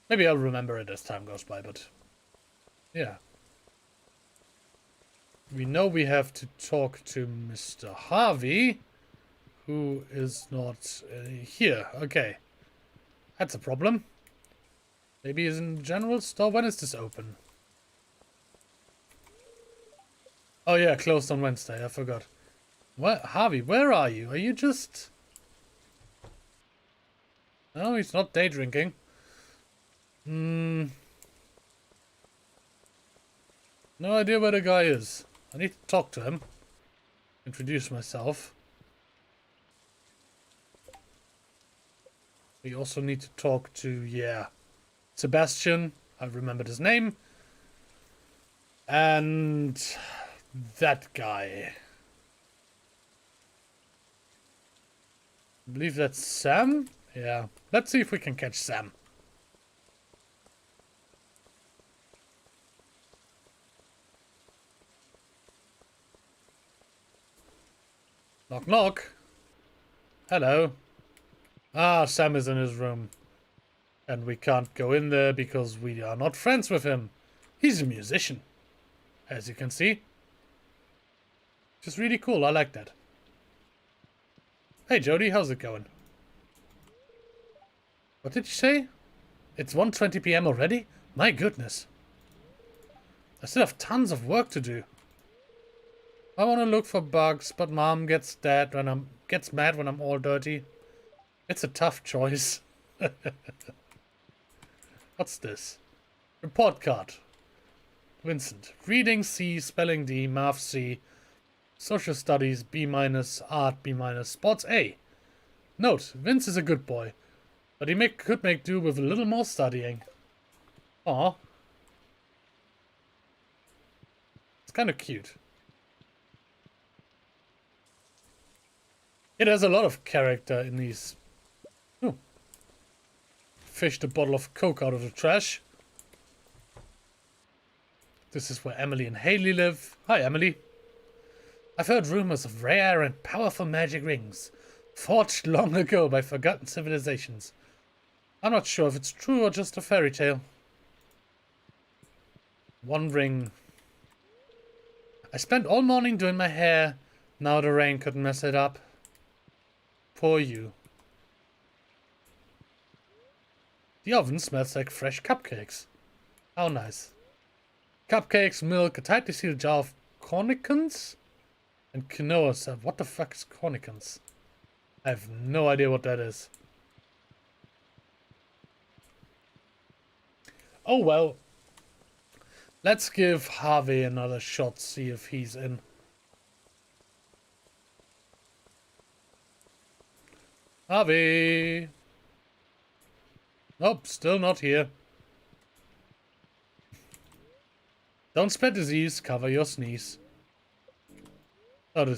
Maybe I'll remember it as time goes by, but yeah. We know we have to talk to Mr. Harvey, who is not here. Okay. That's a problem. Maybe he's in the general store. When is this open? Oh yeah, closed on Wednesday. I forgot. What, Harvey, where are you? Are you just... No, he's not day drinking. No idea where the guy is. I need to talk to him. introduce myself. We also need to talk to, yeah, Sebastian. I remembered his name. And that guy. I believe that's Sam? Yeah. Let's see if we can catch Sam. Knock, knock. Hello. Ah, Sam is in his room. And we can't go in there because we are not friends with him. He's a musician, as you can see. Which is really cool. I like that. Hey, Jody, how's it going? What did you say? It's 1:20 p.m. already? My goodness. I still have tons of work to do. I want to look for bugs, but Mom gets mad when I'm all dirty. It's a tough choice. What's this? Report card. Vincent. Reading C, spelling D, math C, social studies B-, art B-, sports A. Note, Vince is a good boy, but he could make do with a little more studying. Aw. It's kind of cute. It has a lot of character in these. Oh. Fished a bottle of Coke out of the trash. This is where Emily and Haley live. Hi, Emily. I've heard rumors of rare and powerful magic rings, forged long ago by forgotten civilizations. I'm not sure if it's true or just a fairy tale. One ring. I spent all morning doing my hair. Now the rain couldn't mess it up. Poor you. The oven smells like fresh cupcakes. How nice. Cupcakes, milk, a tightly sealed jar of cornicons, and quinoa salad. What the fuck is cornicons? I have no idea what that is. Oh well. Let's give Harvey another shot, see if he's in. Harvey! Nope, still not here. Don't spread disease, cover your sneeze. Oh,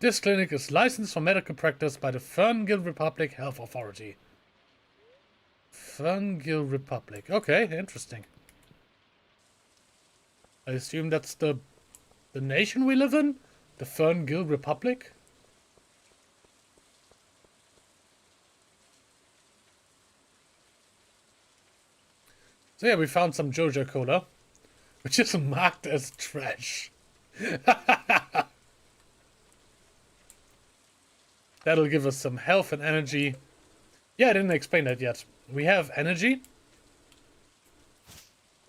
this clinic is licensed for medical practice by the Ferngill Republic Health Authority. Ferngill Republic. Okay, interesting. I assume that's the nation we live in? The Ferngill Republic? So yeah, we found some Joja Cola, which is marked as trash. That'll give us some health and energy. Yeah, I didn't explain that yet. We have energy.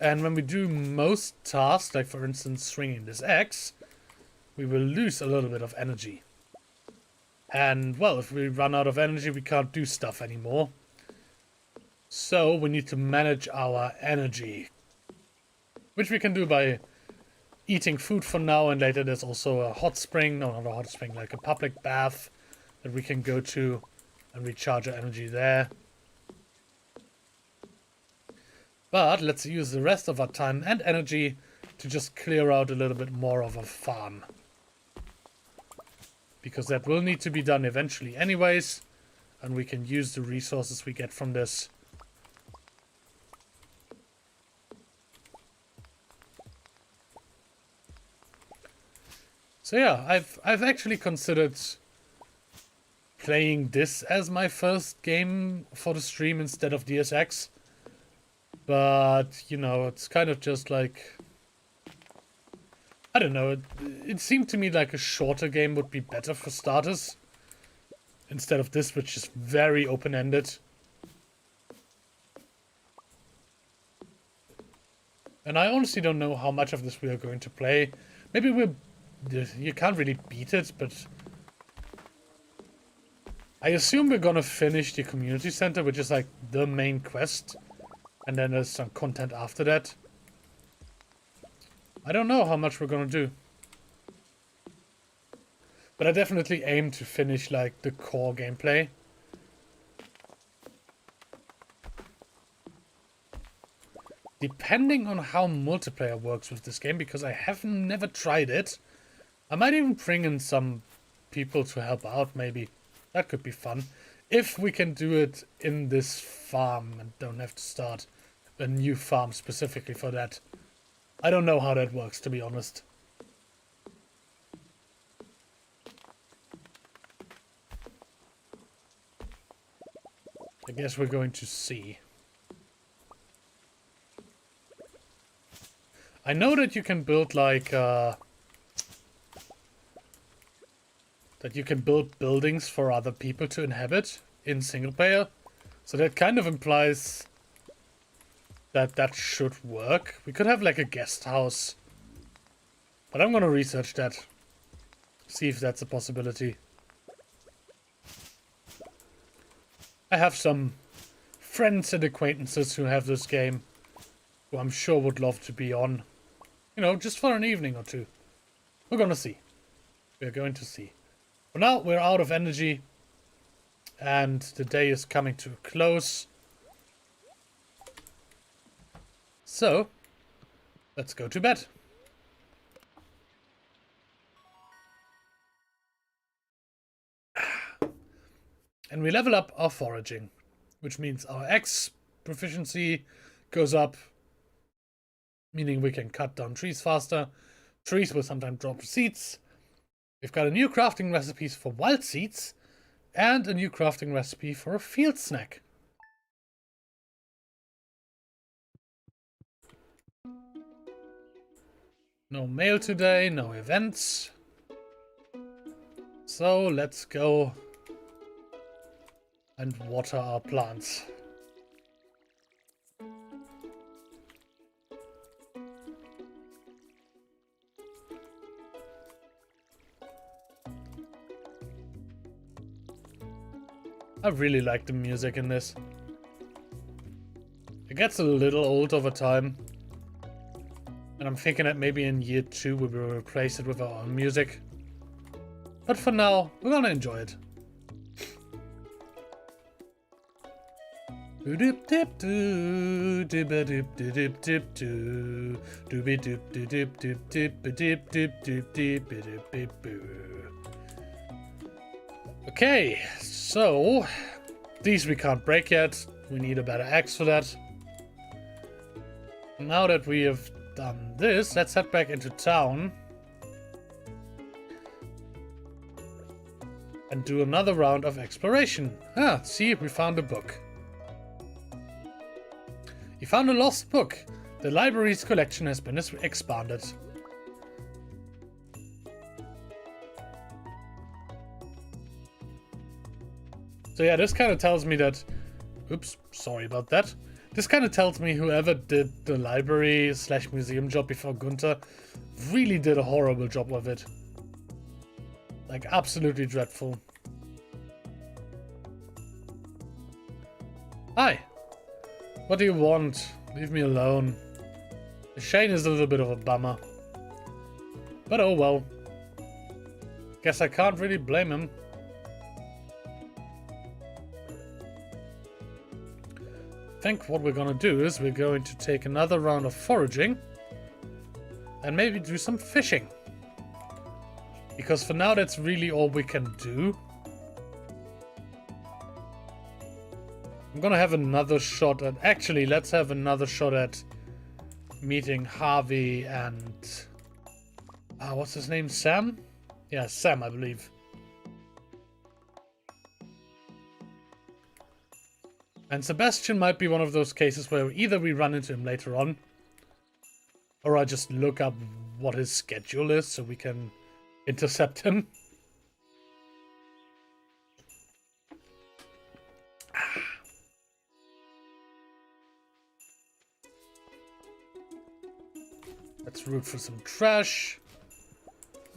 And when we do most tasks, like for instance swinging this axe, we will lose a little bit of energy. And well, if we run out of energy, we can't do stuff anymore. So we need to manage our energy. Which we can do by eating food for now, and later there's also a hot spring, no, not a hot spring, like a public bath that we can go to and recharge our energy there. But let's use the rest of our time and energy to just clear out a little bit more of a farm. Because that will need to be done eventually anyways, and we can use the resources we get from this. So yeah, I've actually considered playing this as my first game for the stream instead of DSX. But, you know, it's kind of just like, I don't know, it seemed to me like a shorter game would be better for starters. Instead of this, which is very open-ended. And I honestly don't know how much of this we are going to play. Maybe you can't really beat it, but I assume we're gonna finish the community center, which is like the main quest, and then there's some content after that. I don't know how much we're gonna do. But I definitely aim to finish like the core gameplay. Depending on how multiplayer works with this game, because I have never tried it. I might even bring in some people to help out, maybe. That could be fun. If we can do it in this farm and don't have to start a new farm specifically for that. I don't know how that works, to be honest. I guess we're going to see. I know that you can build like that you can build buildings for other people to inhabit in single player. So that kind of implies that that should work. We could have like a guest house. But I'm gonna research that. See if that's a possibility. I have some friends and acquaintances who have this game, who I'm sure would love to be on. You know, just for an evening or two. We're gonna see. We're going to see. For now, we're out of energy. And the day is coming to a close. So, let's go to bed. And we level up our foraging, which means our axe proficiency goes up, meaning we can cut down trees faster. Trees will sometimes drop seeds. We've got a new crafting recipe for wild seeds and a new crafting recipe for a field snack. No mail today, no events. So let's go and water our plants. I really like the music in this. It gets a little old over time. And I'm thinking that maybe in year 2 we will replace it with our own music. But for now, we're gonna enjoy it. Okay, so these we can't break yet. We need a better axe for that. Now that we have done this, let's head back into town and do another round of exploration. Ah, see, we found a book. You found a lost book. The library's collection has been expanded. So yeah, this kind of tells me that... Oops, sorry about that. This kind of tells me whoever did the library / museum job before Gunther really did a horrible job of it. Like, absolutely dreadful. Hi. What do you want? Leave me alone. Shane is a little bit of a bummer. But oh well. Guess I can't really blame him. I think what we're gonna do is we're going to take another round of foraging and maybe do some fishing. Because for now that's really all we can do. I'm gonna have another shot at... Actually, let's have another shot at meeting Harvey and... what's his name? Sam? Yeah, Sam, I believe. And Sebastian might be one of those cases where either we run into him later on, or I just look up what his schedule is so we can intercept him. Let's root for some trash.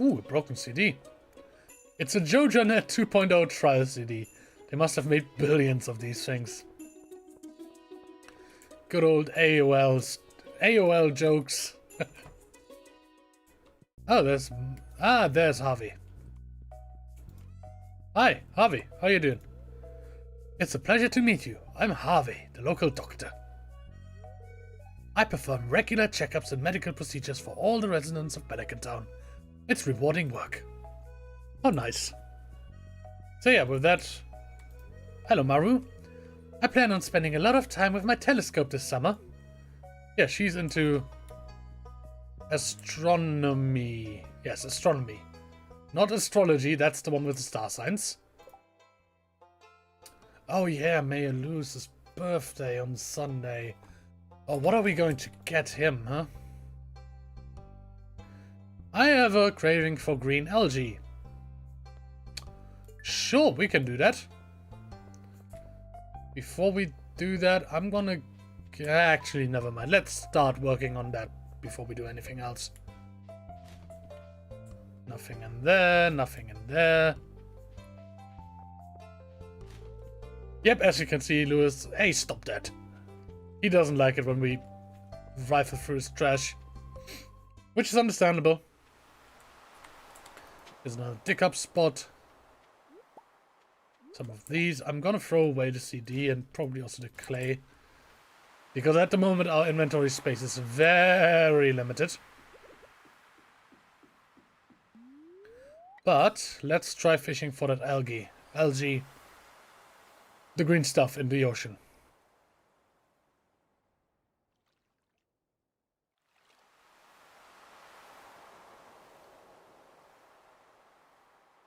Ooh, a broken CD. It's a JoJoNet 2.0 trial CD. They must have made billions of these things. Good old AOL jokes. Oh, there's Harvey. Hi, Harvey. How you doing? It's a pleasure to meet you. I'm Harvey, the local doctor. I perform regular checkups and medical procedures for all the residents of Pelican Town. It's rewarding work. Oh, nice. So yeah, with that... Hello, Maru. I plan on spending a lot of time with my telescope this summer. Yeah, she's into... astronomy. Yes, astronomy. Not astrology, that's the one with the star signs. Oh yeah, Mayor Lewis's birthday on Sunday. Oh, what are we going to get him, huh? I have a craving for green algae. Sure, we can do that. Before we do that, I'm gonna... Actually, never mind. Let's start working on that before we do anything else. Nothing in there, nothing in there. Yep, as you can see, Lewis... Hey, stop that. He doesn't like it when we rifle through his trash. Which is understandable. There's another dig-up spot. Some of these. I'm gonna throw away the CD and probably also the clay. Because at the moment our inventory space is very limited. But let's try fishing for that algae. Algae. The green stuff in the ocean.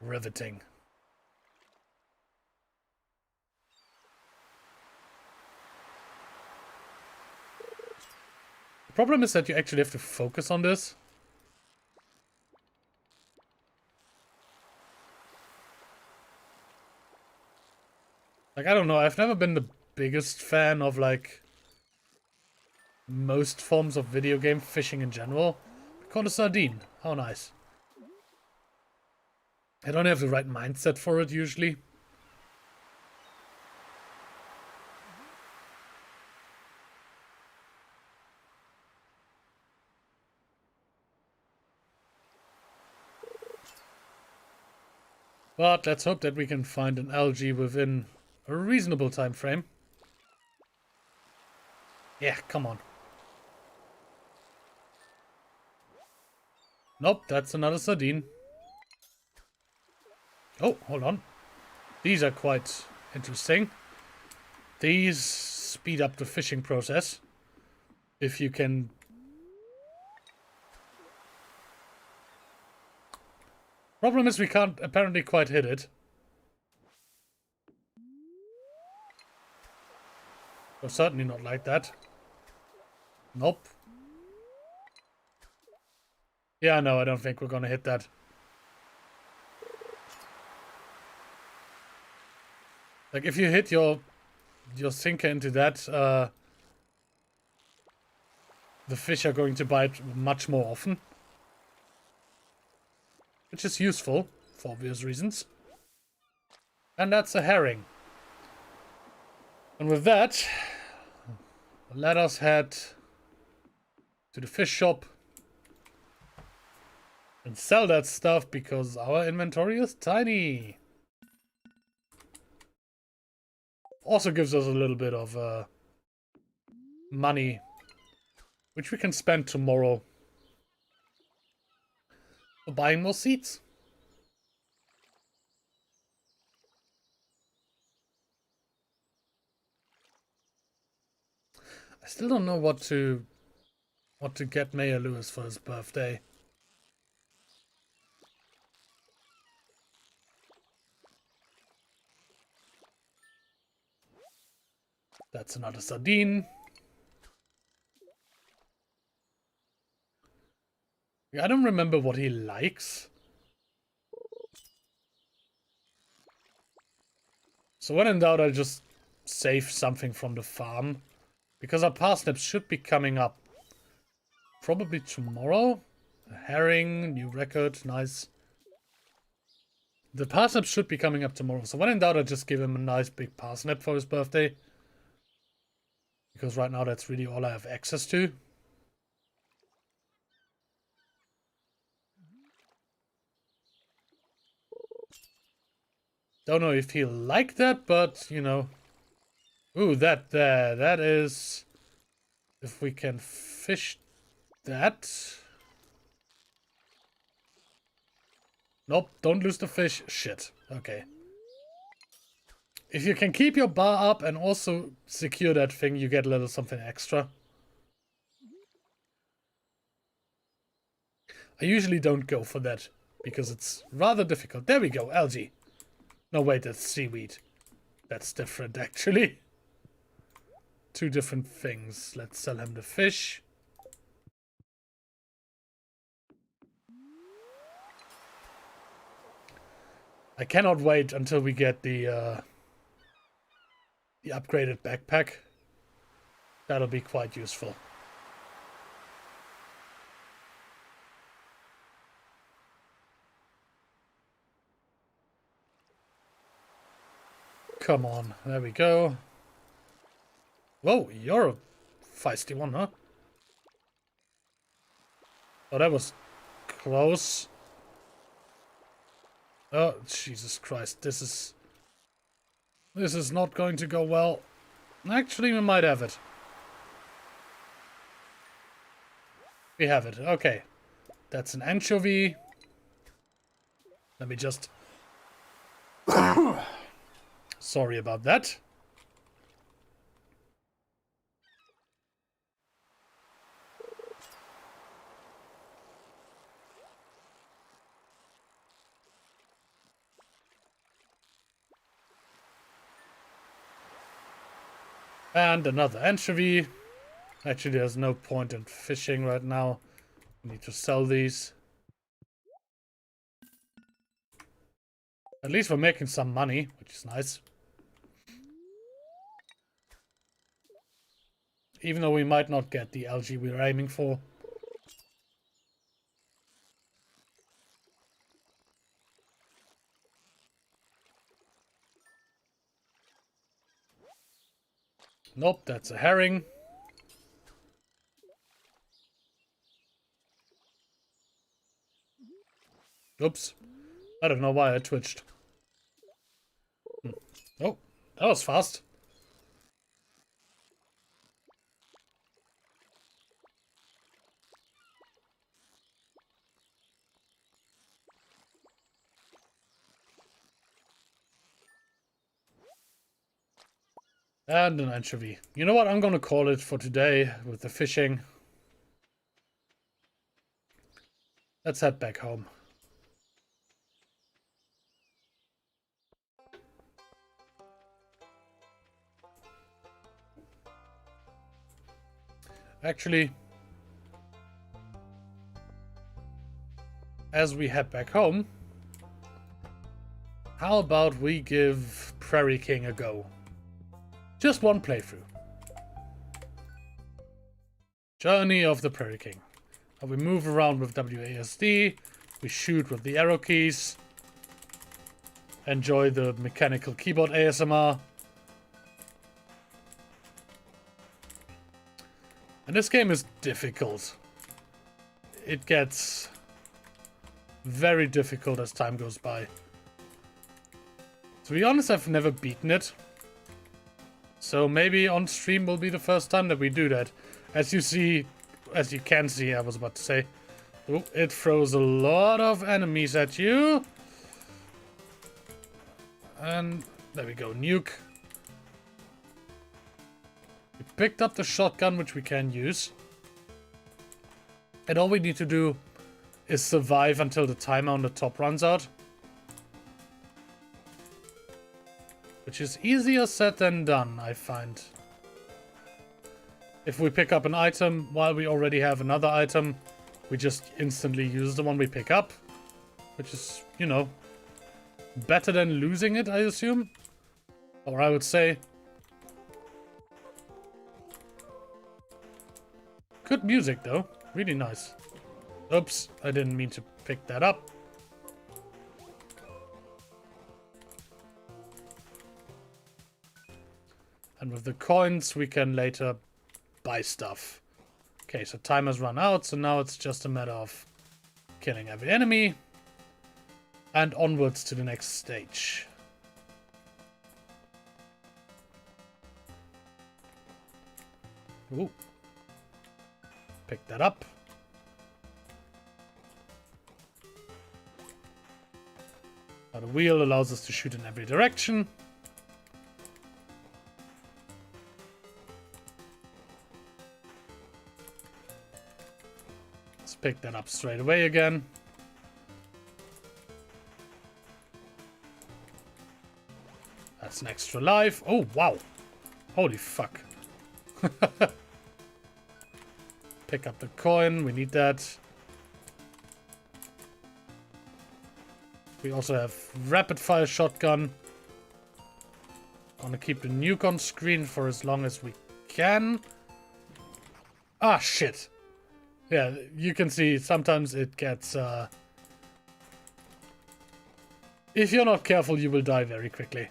Riveting. The problem is that you actually have to focus on this. Like, I don't know, I've never been the biggest fan of, like, most forms of video game fishing in general. I caught a sardine. How nice. I don't have the right mindset for it, usually. But let's hope that we can find an algae within a reasonable time frame. Yeah, come on. Nope, that's another sardine. Oh, hold on. These are quite interesting. These speed up the fishing process. If you can... Problem is we can't apparently quite hit it. Or certainly not like that. Nope. Yeah, no, I don't think we're gonna hit that. Like, if you hit your sinker into that, the fish are going to bite much more often. Which is useful, for obvious reasons. And that's a herring. And with that, let us head to the fish shop and sell that stuff because our inventory is tiny. Also gives us a little bit of money, which we can spend tomorrow for buying more seeds. I still don't know what to get Mayor Lewis for his birthday. That's another sardine. I don't remember what he likes. So when in doubt, I'll just save something from the farm. Because our parsnips should be coming up probably tomorrow. A herring, new record, nice. The parsnips should be coming up tomorrow. So when in doubt, I'll just give him a nice big parsnip for his birthday. Because right now, that's really all I have access to. Don't know if he'll like that, but, you know. Ooh, that there. That is... If we can fish that... Nope, don't lose the fish. Shit. Okay. If you can keep your bar up and also secure that thing, you get a little something extra. I usually don't go for that, because it's rather difficult. There we go, algae. No, wait, that's seaweed. That's different, actually. Two different things. Let's sell him the fish. I cannot wait until we get the upgraded backpack. That'll be quite useful. Come on, there we go. Whoa, you're a feisty one, huh? Oh, that was close. Oh, Jesus Christ, this is not going to go well. Actually, we might have it. We have it, okay. That's an anchovy. Let me just... Sorry about that. And another anchovy. Actually, there's no point in fishing right now. We need to sell these. At least we're making some money, which is nice. Even though we might not get the algae we're aiming for. Nope, that's a herring. Oops. I don't know why I twitched. Oh, that was fast. And an anchovy. You know what? I'm gonna call it for today with the fishing. Let's head back home. Actually, as we head back home, how about we give Prairie King a go? Just one playthrough. Journey of the Prairie King. And we move around with WASD. We shoot with the arrow keys. Enjoy the mechanical keyboard ASMR. And this game is difficult. It gets very difficult as time goes by. To be honest, I've never beaten it. So maybe on stream will be the first time that we do that. As you can see, I was about to say. Oh, it throws a lot of enemies at you. And there we go, nuke. We picked up the shotgun, which we can use. And all we need to do is survive until the timer on the top runs out. Which is easier said than done, I find. If we pick up an item while we already have another item, we just instantly use the one we pick up. Which is, you know, better than losing it, I assume. Or I would say. Good music, though. Really nice. Oops, I didn't mean to pick that up. And with the coins, we can later buy stuff. Okay, so time has run out, so now it's just a matter of killing every enemy. And onwards to the next stage. Ooh. Pick that up. Now the wheel allows us to shoot in every direction. Let's pick that up straight away again. That's an extra life. Oh, wow. Holy fuck. Pick up the coin. We need that. We also have rapid fire shotgun. Gonna keep the nuke on screen for as long as we can. Ah, shit. Yeah, you can see sometimes it gets... if you're not careful, you will die very quickly.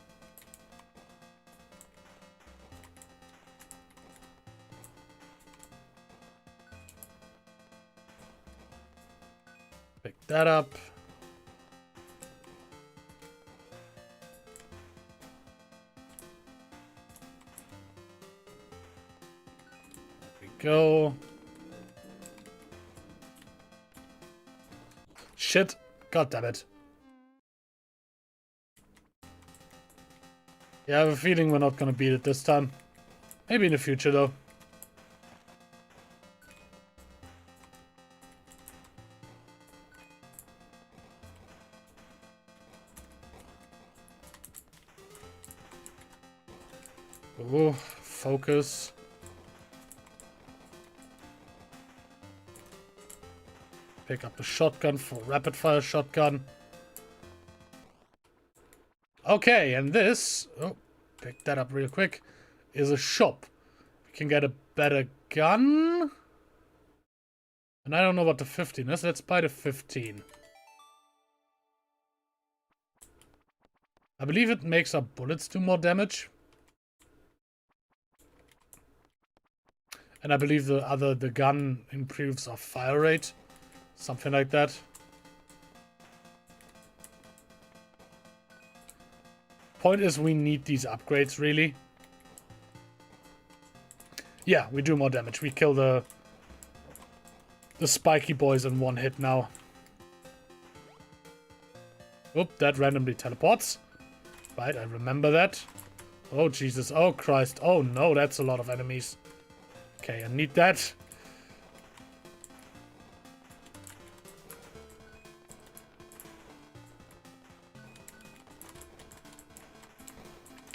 Pick that up. There we go. Shit. God damn it. Yeah, I have a feeling we're not gonna beat it this time. Maybe in the future, though. Ooh, focus. Pick up the shotgun for rapid fire shotgun. Okay, and this, oh, pick that up real quick, is a shop. We can get a better gun. And I don't know what the 15 is. Let's buy the 15. I believe it makes our bullets do more damage. And I believe the gun improves our fire rate. Something like that. Point is, we need these upgrades, really. Yeah, we do more damage. We kill the spiky boys in one hit now. Oop, that randomly teleports. Right, I remember that. Oh, Jesus. Oh, Christ. Oh, no, that's a lot of enemies. Okay, I need that.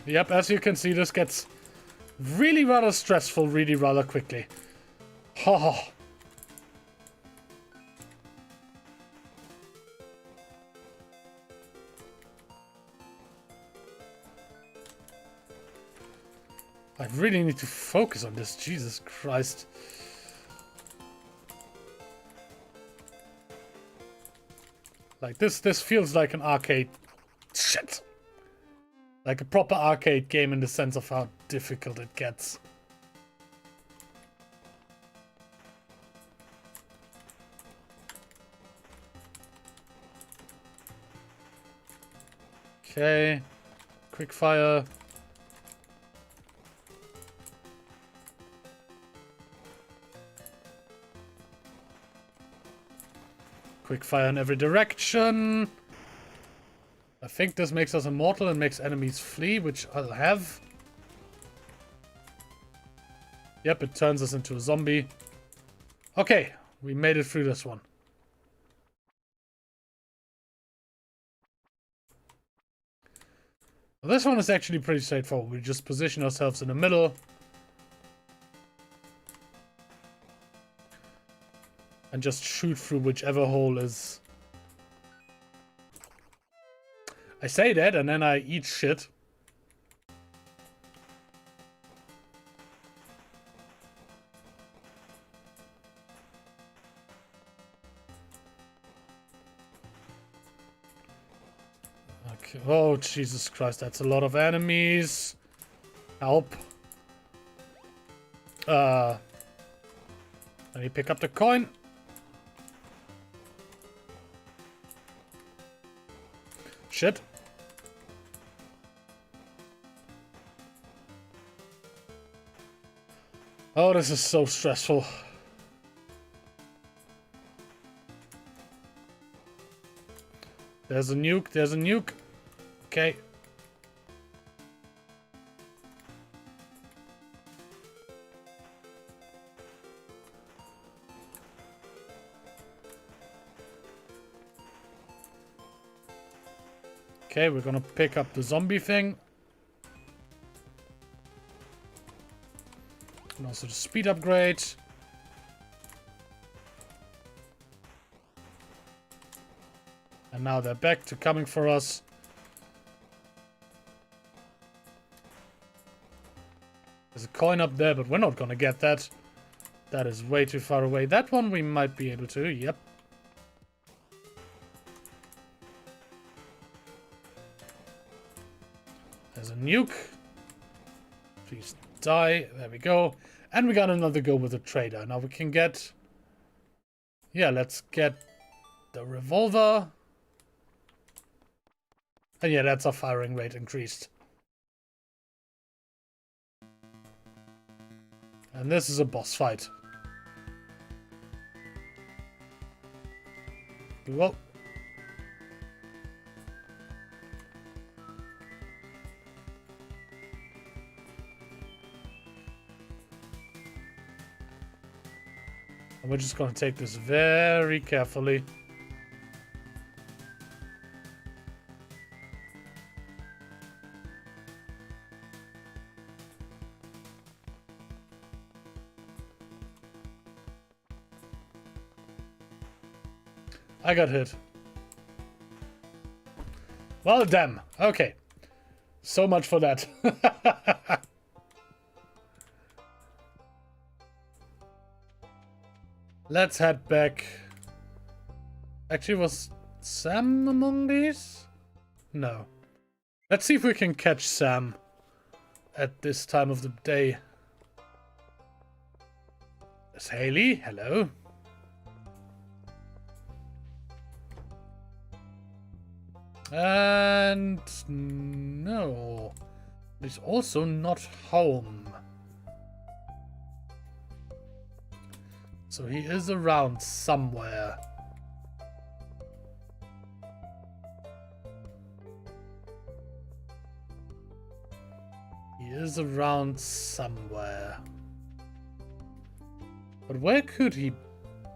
Yep, as you can see, this gets really rather stressful really rather quickly. Oh. I really need to focus on this, Jesus Christ. Like, this feels like an arcade... Shit! Like a proper arcade game in the sense of how difficult it gets. Okay. Quick fire. Quick fire in every direction. I think this makes us immortal and makes enemies flee, which I'll have. Yep, it turns us into a zombie. Okay, we made it through this one. Well, this one is actually pretty straightforward. We just position ourselves in the middle. And just shoot through whichever hole is... I say that, and then I eat shit. Okay. Oh, Jesus Christ, that's a lot of enemies. Help. Let me pick up the coin. Shit. Oh, this is so stressful. There's a nuke, there's a nuke. Okay. Okay, we're gonna pick up the zombie thing. And also the speed upgrade. And now they're back to coming for us. There's a coin up there, but we're not gonna get that. That is way too far away. That one we might be able to, yep. There's a nuke. Please die. There we go. And we got another go with the trader. Now we can get... Yeah, let's get the revolver. And yeah, that's our firing rate increased. And this is a boss fight. Whoa. And we're just going to take this very carefully. I got hit. Well, damn. Okay. So much for that. Let's head back. Actually, was Sam among these? No. Let's see if we can catch Sam at this time of the day. There's Haley. Hello. And no, he's also not home. So he is around somewhere. He is around somewhere. But where could he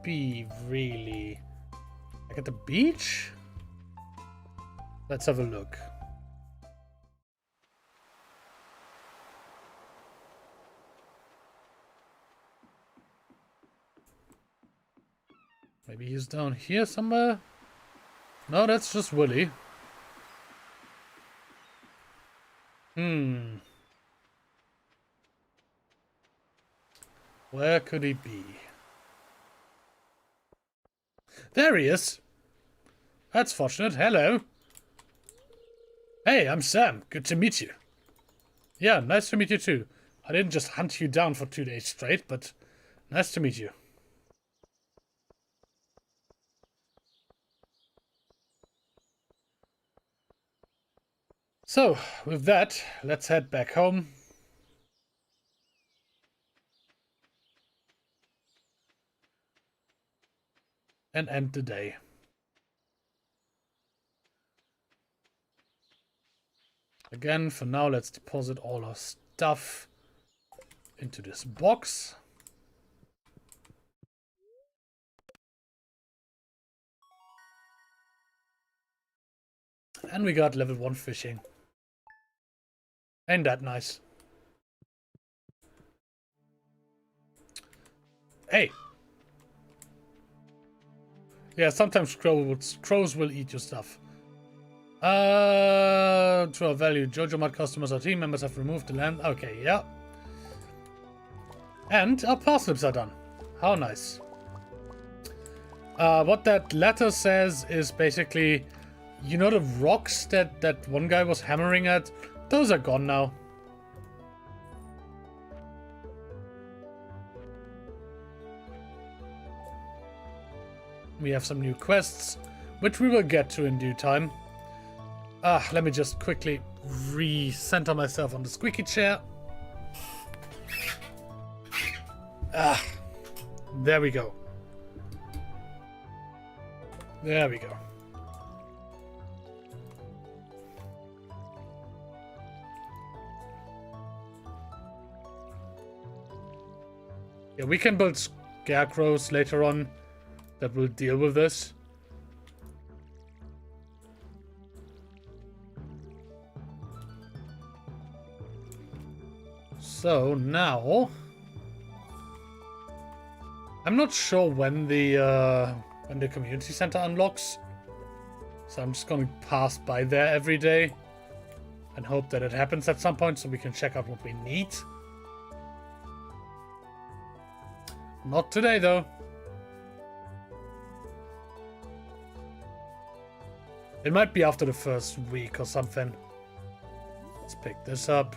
be, really? Like at the beach? Let's have a look. Maybe he's down here somewhere? No, that's just Willy. Where could he be? There he is! That's fortunate. Hello. Hey, I'm Sam. Good to meet you. Yeah, nice to meet you too. I didn't just hunt you down for 2 days straight, but nice to meet you. So, with that, let's head back home. And end the day. Again, for now, let's deposit all our stuff into this box. And we got level 1 fishing. Ain't that nice? Hey! Yeah, sometimes crows will eat your stuff. To our value, Jojo Mod customers, our team members have removed the land. Okay, yeah. And our parsnips are done. How nice. What that letter says is basically, you know the rocks that one guy was hammering at? Those are gone now. We have some new quests, which we will get to in due time. Let me just quickly recenter myself on the squeaky chair. Ah, there we go. There we go. Yeah, we can build scarecrows later on that will deal with this. So now, I'm not sure when the community center unlocks, so I'm just going to pass by there every day and hope that it happens at some point so we can check out what we need. Not today, though. It might be after the first week or something. Let's pick this up.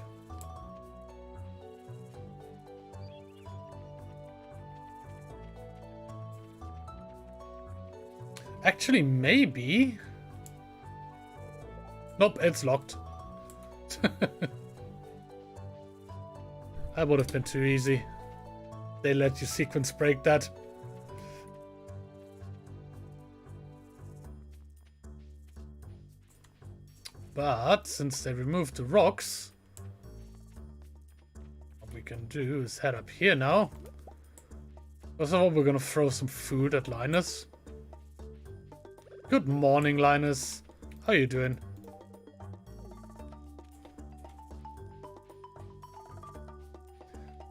Actually, maybe. Nope, it's locked. That would have been too easy. They let you sequence break that. But since they removed the rocks, what we can do is head up here now. First of all, we're gonna throw some food at Linus. Good morning, Linus. How you doing?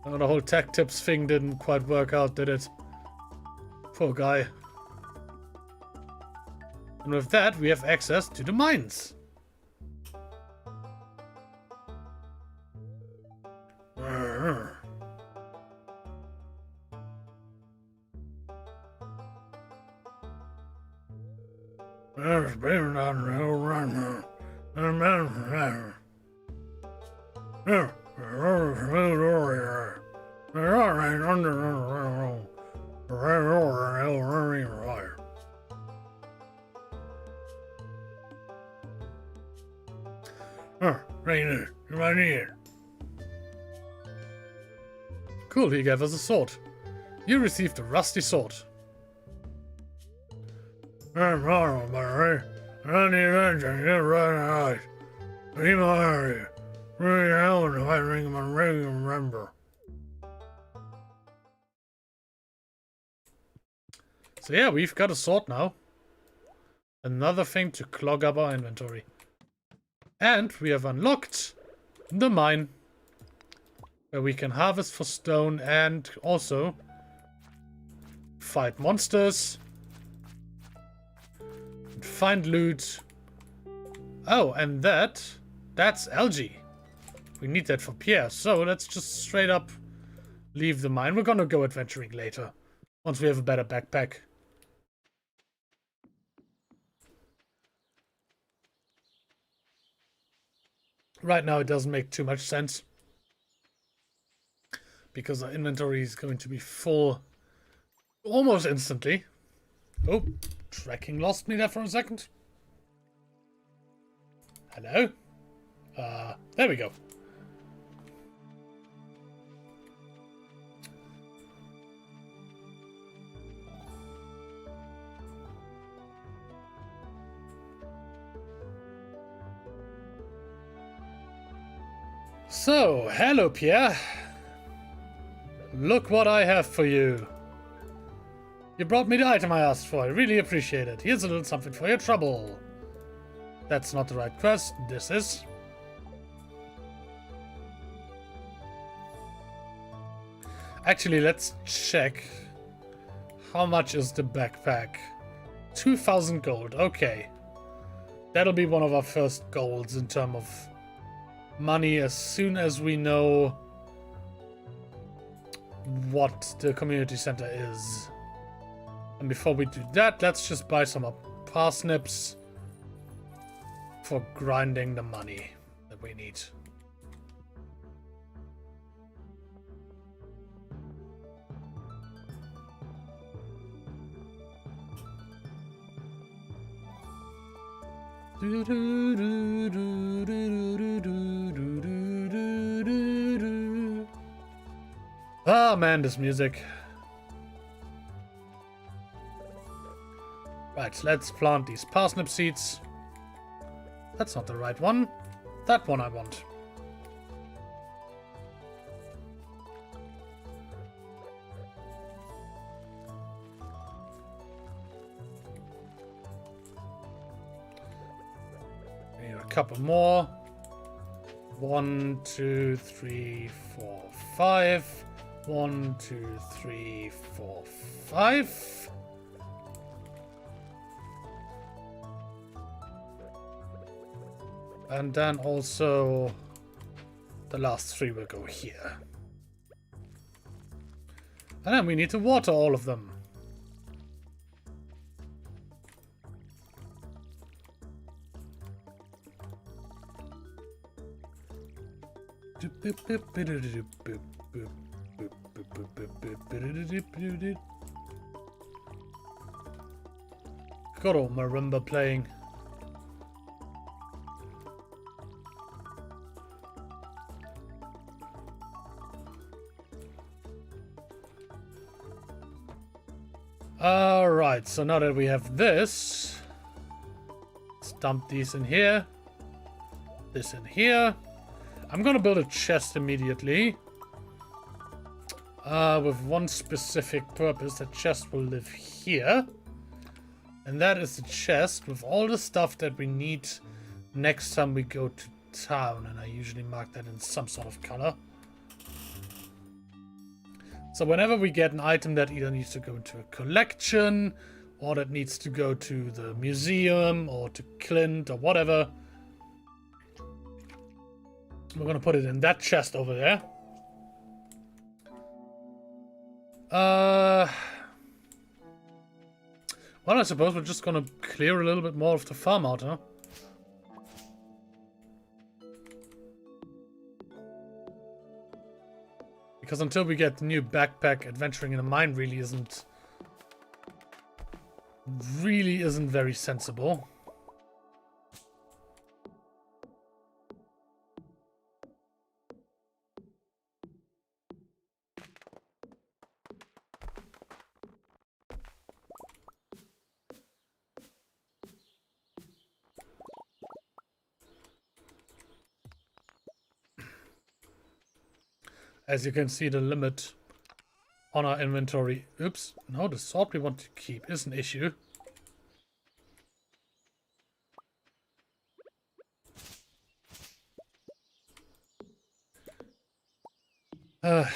Oh, the whole tech tips thing didn't quite work out, did it? Poor guy. And with that, we have access to the mines. Cool, he gave us a sword. You received a rusty sword. So yeah, we've got a sword now. Another thing to clog up our inventory. And we have unlocked the mine, where we can harvest for stone and also fight monsters. And find loot. Oh, and that's algae. We need that for Pierre, so let's just straight up leave the mine. We're gonna go adventuring later, once we have a better backpack. Right now it doesn't make too much sense, because our inventory is going to be full almost instantly. Oh, tracking lost me there for a second. Hello? There we go. So, hello Pierre. Look what I have for you. You brought me the item I asked for. I really appreciate it. Here's a little something for your trouble. That's not the right quest. This is. Actually, let's check. How much is the backpack? 2,000 gold. Okay. That'll be one of our first goals in terms of money as soon as we know what the community center is. And before we do that, let's just buy some parsnips for grinding the money that we need. Ah, man, this music. Right, let's plant these parsnip seeds. That's not the right one. That one I want. Need a couple more. 1, 2, 3, 4, 5. 1, 2, 3, 4, 5. And then also the last 3 will go here. And then we need to water all of them. Got all marimba playing. Alright, so now that we have this, let's dump these in here. This in here. I'm gonna build a chest immediately. With one specific purpose. The chest will live here. And that is the chest with all the stuff that we need next time we go to town. And I usually mark that in some sort of color. So whenever we get an item that either needs to go into a collection, or that needs to go to the museum, or to Clint, or whatever, we're going to put it in that chest over there. Well, I suppose we're just going to clear a little bit more of the farm out, huh? Because until we get the new backpack, adventuring in a mine really isn't very sensible. As you can see, the limit on our inventory. Oops. No, the sword we want to keep is an issue. It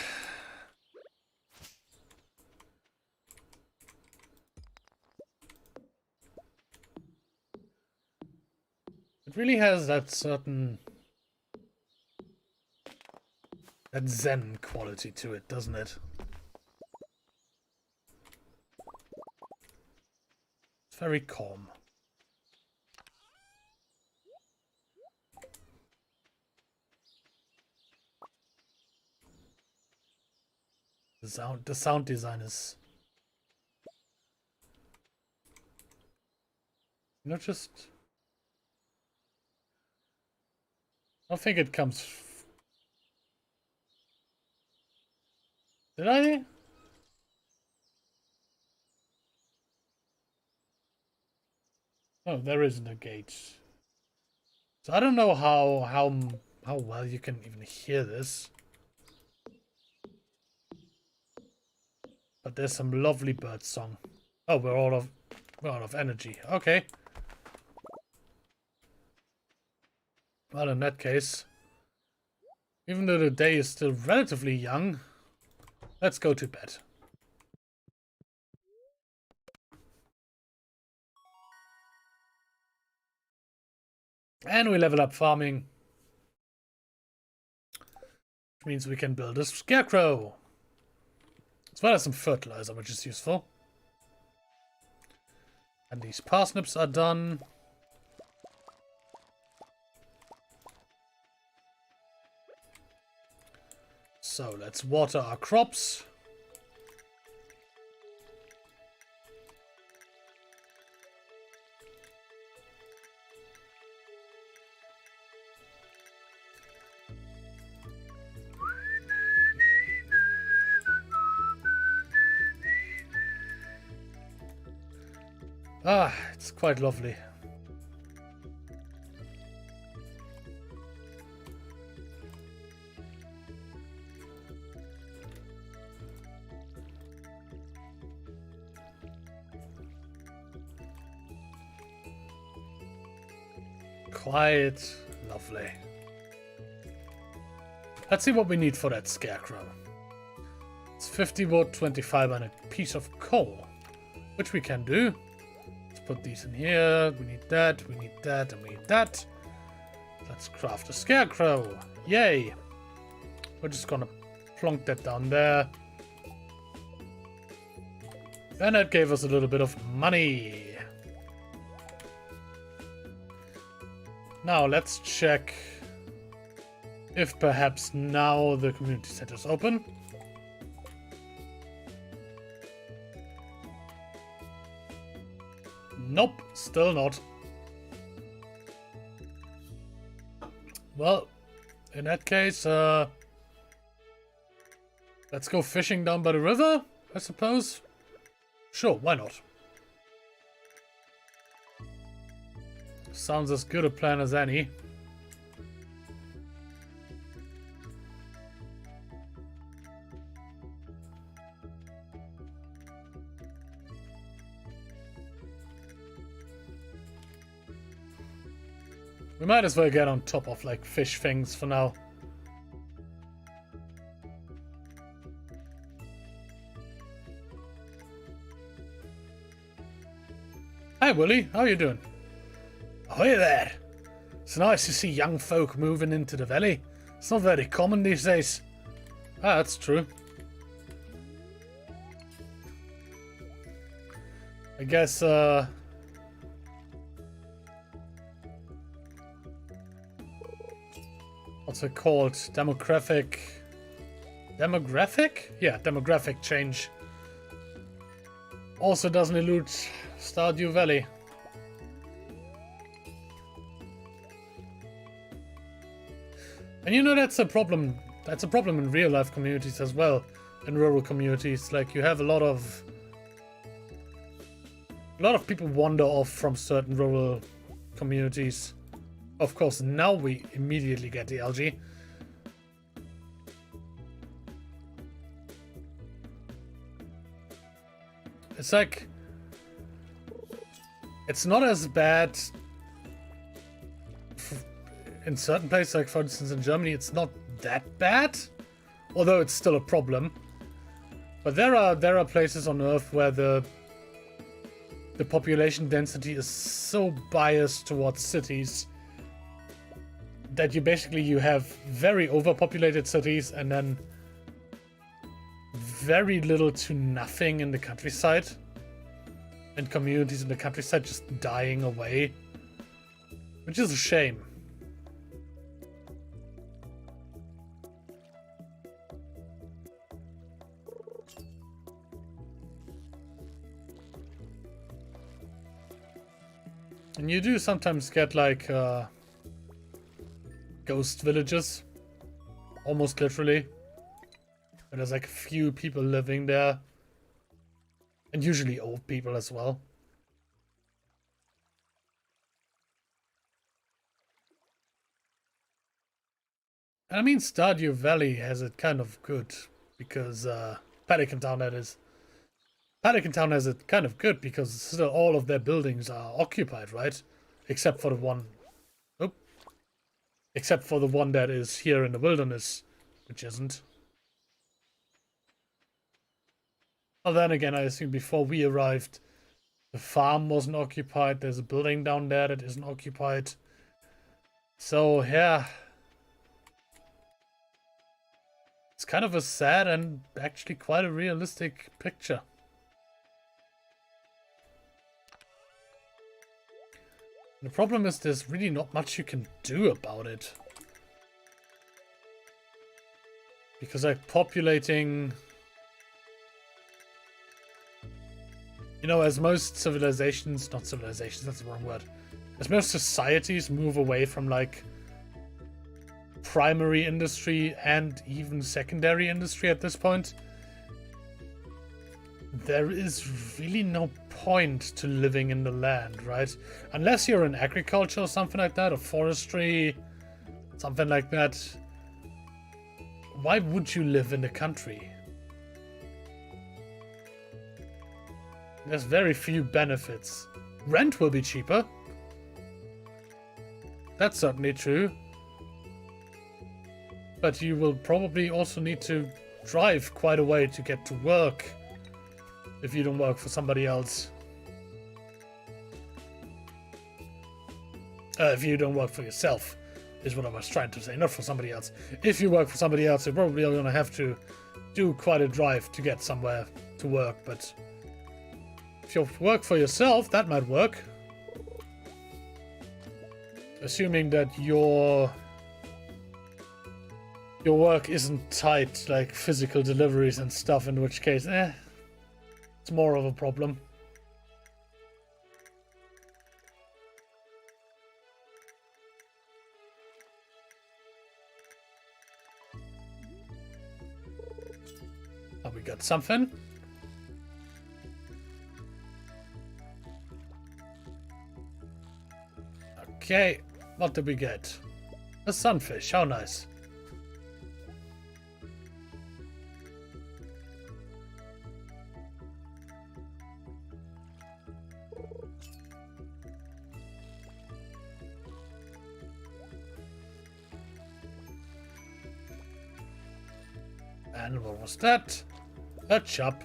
really has that certain... that zen quality to it, doesn't it? It's very calm. The sound design is... not just... I don't think it comes... Did I? Oh, there isn't a gate. So I don't know how well you can even hear this. But there's some lovely bird song. Oh, we're out of energy. Okay. Well, in that case, even though the day is still relatively young, let's go to bed. And we level up farming. Which means we can build a scarecrow. As well as some fertilizer, which is useful. And these parsnips are done. So let's water our crops. Ah, it's quite lovely. Quite lovely. Let's see what we need for that scarecrow. It's 50 wood, 25 and a piece of coal, which we can do. Let's put these in here. We need that, we need that, and we need that. Let's craft a scarecrow. Yay! We're just gonna plonk that down there. And that gave us a little bit of money. Now let's check if perhaps now the community center is open. Nope, still not. Well, in that case, let's go fishing down by the river, I suppose. Sure, why not? Sounds as good a plan as any. We might as well get on top of like fish things for now. Hi Willie, how you doing? Ahoy there! It's nice to see young folk moving into the valley. It's not very common these days. Ah, that's true. I guess, what's it called? Demographic? Yeah, demographic change. Also doesn't elude Stardew Valley. And you know, that's a problem. That's a problem in real life communities as well. In rural communities, like you have a lot of people wander off from certain rural communities. Of course, now we immediately get the algae. It's like, it's not as bad in certain places, like for instance in Germany, it's not that bad, although it's still a problem. But there are places on Earth where the population density is so biased towards cities that you have very overpopulated cities and then very little to nothing in the countryside, and communities in the countryside just dying away, which is a shame. And you do sometimes get like ghost villages, almost literally. And there's like a few people living there, and usually old people as well. And I mean, Stardew Valley has it kind of good because Pelican Town, that is. Pelican Town has it kind of good because still all of their buildings are occupied, right? Except for the one... Oh. Except for the one that is here in the wilderness, which isn't. Well, then again, I assume before we arrived, the farm wasn't occupied. There's a building down there that isn't occupied. So, yeah. It's kind of a sad and actually quite a realistic picture. The problem is there's really not much you can do about it. Because like populating... You know, as most civilizations, not civilizations, that's the wrong word. As most societies move away from like primary industry and even secondary industry at this point, there is really no point to living in the land, right? Unless you're in agriculture or something like that, or forestry, something like that. Why would you live in the country? There's very few benefits. Rent will be cheaper. That's certainly true. But you will probably also need to drive quite a way to get to work if you don't work for somebody else. If you don't work for yourself, is what I was trying to say, not for somebody else. If you work for somebody else, you're probably going to have to do quite a drive to get somewhere to work, but if you work for yourself, that might work. Assuming that your work isn't tight, like physical deliveries and stuff, in which case, it's more of a problem. Oh, we got something. Okay, what did we get? A sunfish, how nice. And what was that? A chop.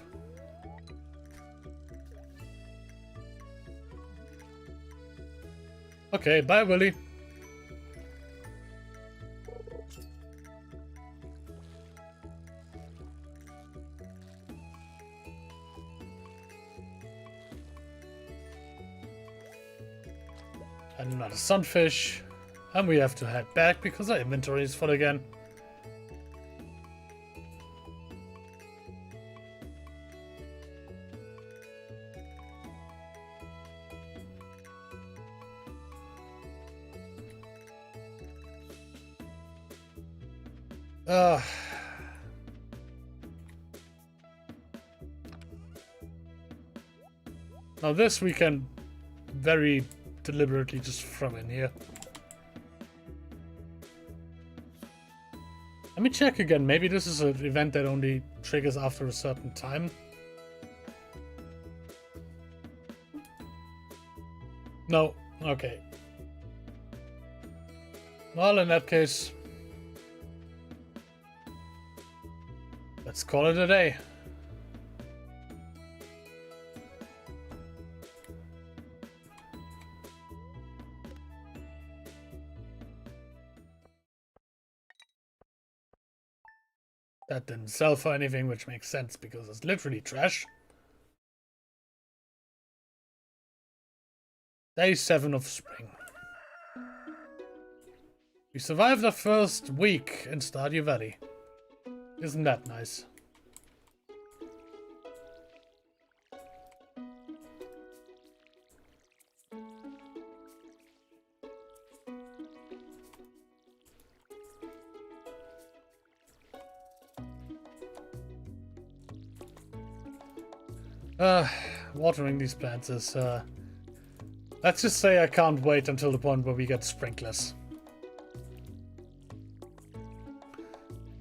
Okay, bye, Willy. And another sunfish. And we have to head back because our inventory is full again. Now this we can very deliberately just throw in here. Let me check again. Maybe this is an event that only triggers after a certain time. No. Okay. Well, in that case, let's call it a day. That didn't sell for anything, which makes sense because it's literally trash. Day 7 of spring. We survived the first week in Stardew Valley. Isn't that nice? Watering these plants is, let's just say I can't wait until the point where we get sprinklers.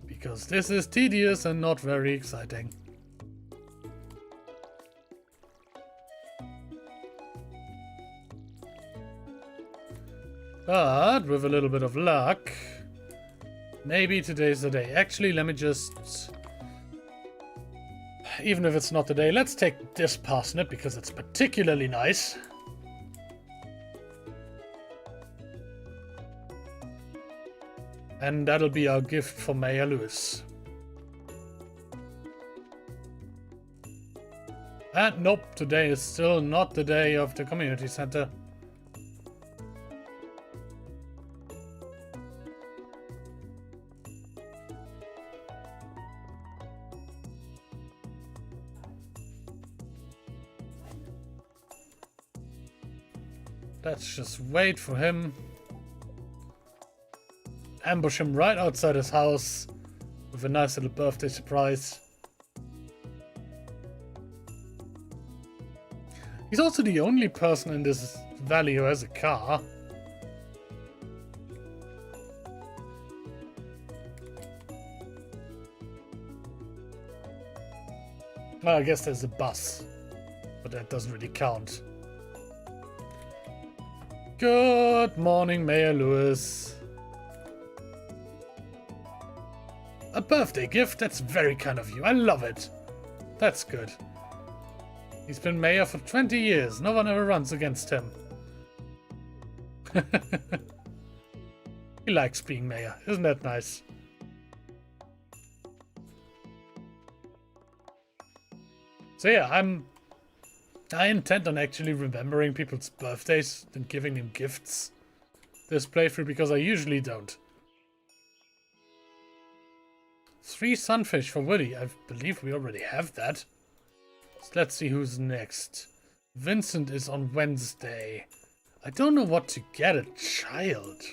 Because this is tedious and not very exciting. But with a little bit of luck, maybe today's the day. Actually, let me just... Even if it's not the day, let's take this parsnip because it's particularly nice. And that'll be our gift for Mayor Lewis. And nope, today is still not the day of the community center. Let's just wait for him. Ambush him right outside his house with a nice little birthday surprise. He's also the only person in this valley who has a car. Well, I guess there's a bus, but that doesn't really count. Good morning, Mayor Lewis. A birthday gift? That's very kind of you. I love it. That's good. He's been mayor for 20 years. No one ever runs against him. He likes being mayor. Isn't that nice? So yeah, I intend on actually remembering people's birthdays and giving them gifts this playthrough, because I usually don't. 3 sunfish for Willy. I believe we already have that. So let's see who's next. Vincent is on Wednesday. I don't know what to get a child.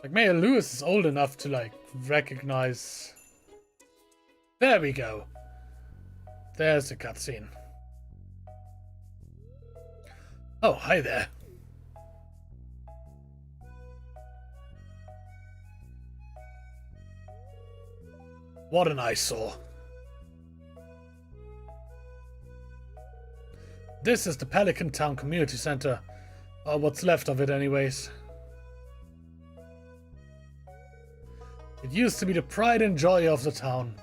Like, Mayor Lewis is old enough to, like, recognize... There we go. There's the cutscene. Oh, hi there. What an eyesore. This is the Pelican Town Community Center. Or what's left of it anyways. It used to be the pride and joy of the town.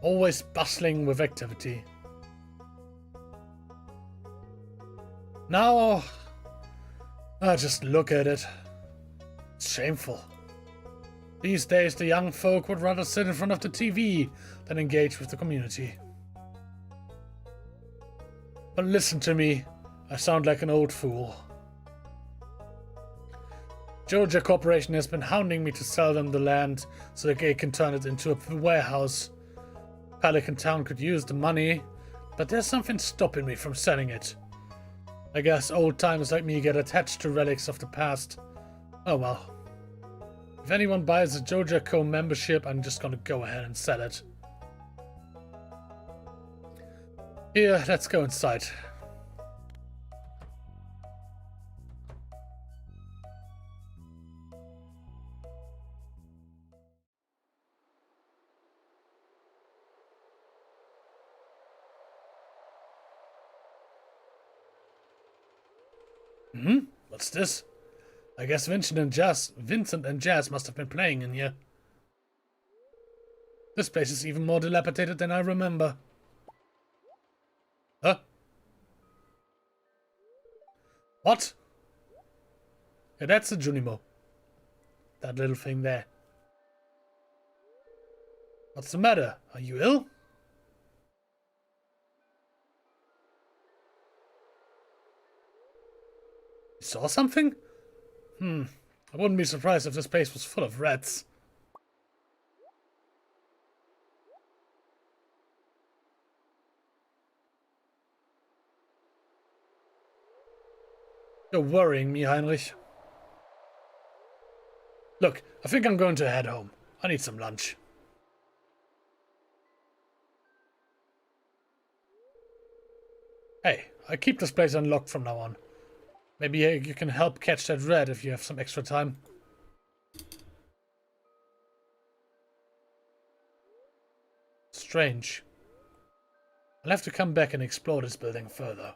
Always bustling with activity. Now, just look at it. It's shameful. These days, the young folk would rather sit in front of the TV than engage with the community. But listen to me, I sound like an old fool. Georgia Corporation has been hounding me to sell them the land so that they can turn it into a warehouse. Pelican Town could use the money, but there's something stopping me from selling it. I guess old timers like me get attached to relics of the past. Oh well. If anyone buys a Georgia Co membership, I'm just gonna go ahead and sell it. Here, let's go inside. What's this? I guess Vincent and Jazz must have been playing in here. This place is even more dilapidated than I remember. Huh? What? Yeah, that's a Junimo. That little thing there. What's the matter? Are you ill? You saw something? I wouldn't be surprised if this place was full of rats. You're worrying me, Heinrich. Look, I think I'm going to head home. I need some lunch. Hey, I keep this place unlocked from now on. Maybe you can help catch that rat if you have some extra time. Strange. I'll have to come back and explore this building further.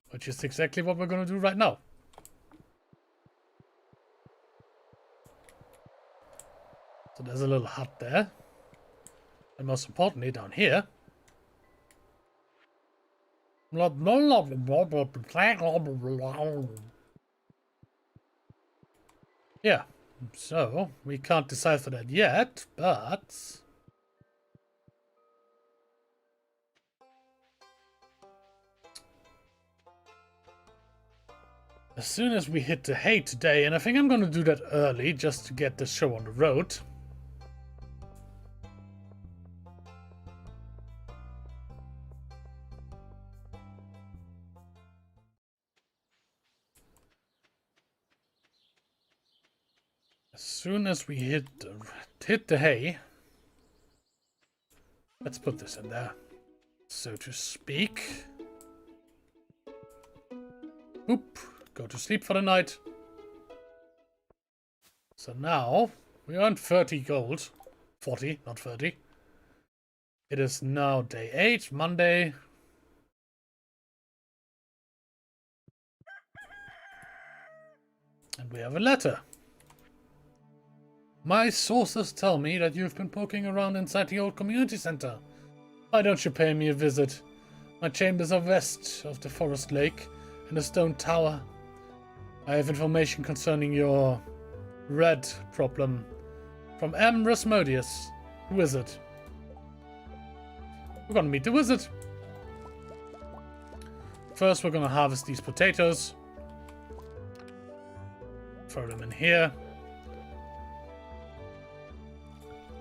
Which is exactly what we're going to do right now. So there's a little hut there. And most importantly, down here. Yeah, so we can't decipher that yet, but as soon as we hit the hay today, and I think I'm going to do that early just to get the show on the road. As soon as we hit the hay, let's put this in there, so to speak. Oop, go to sleep for the night. So now we earned 30 gold. 40, not 30. It is now day 8, Monday. And we have a letter. My sources tell me that you've been poking around inside the old community center. Why don't you pay me a visit? My chambers are west of the forest lake in the stone tower. I have information concerning your red problem from M. Rasmodius, the wizard. We're gonna meet the wizard. First, we're gonna harvest these potatoes. Throw them in here.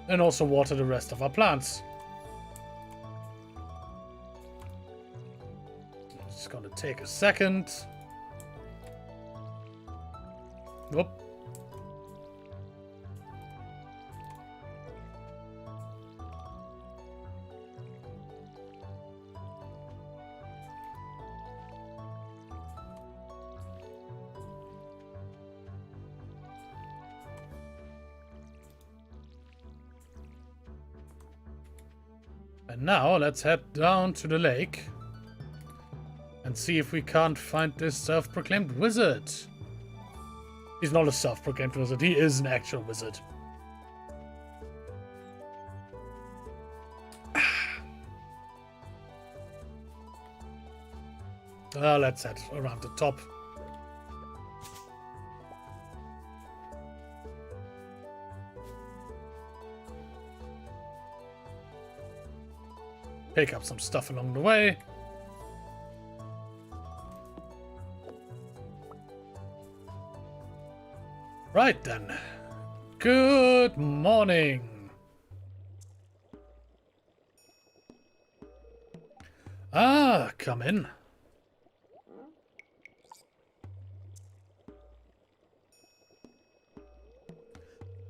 And also water the rest of our plants. It's gonna take a second. Whoop. And now let's head down to the lake and see if we can't find this self-proclaimed wizard. He's not a self-proclaimed wizard, he is an actual wizard. Let's head around the top. Pick up some stuff along the way. Right then. Good morning. Ah, come in.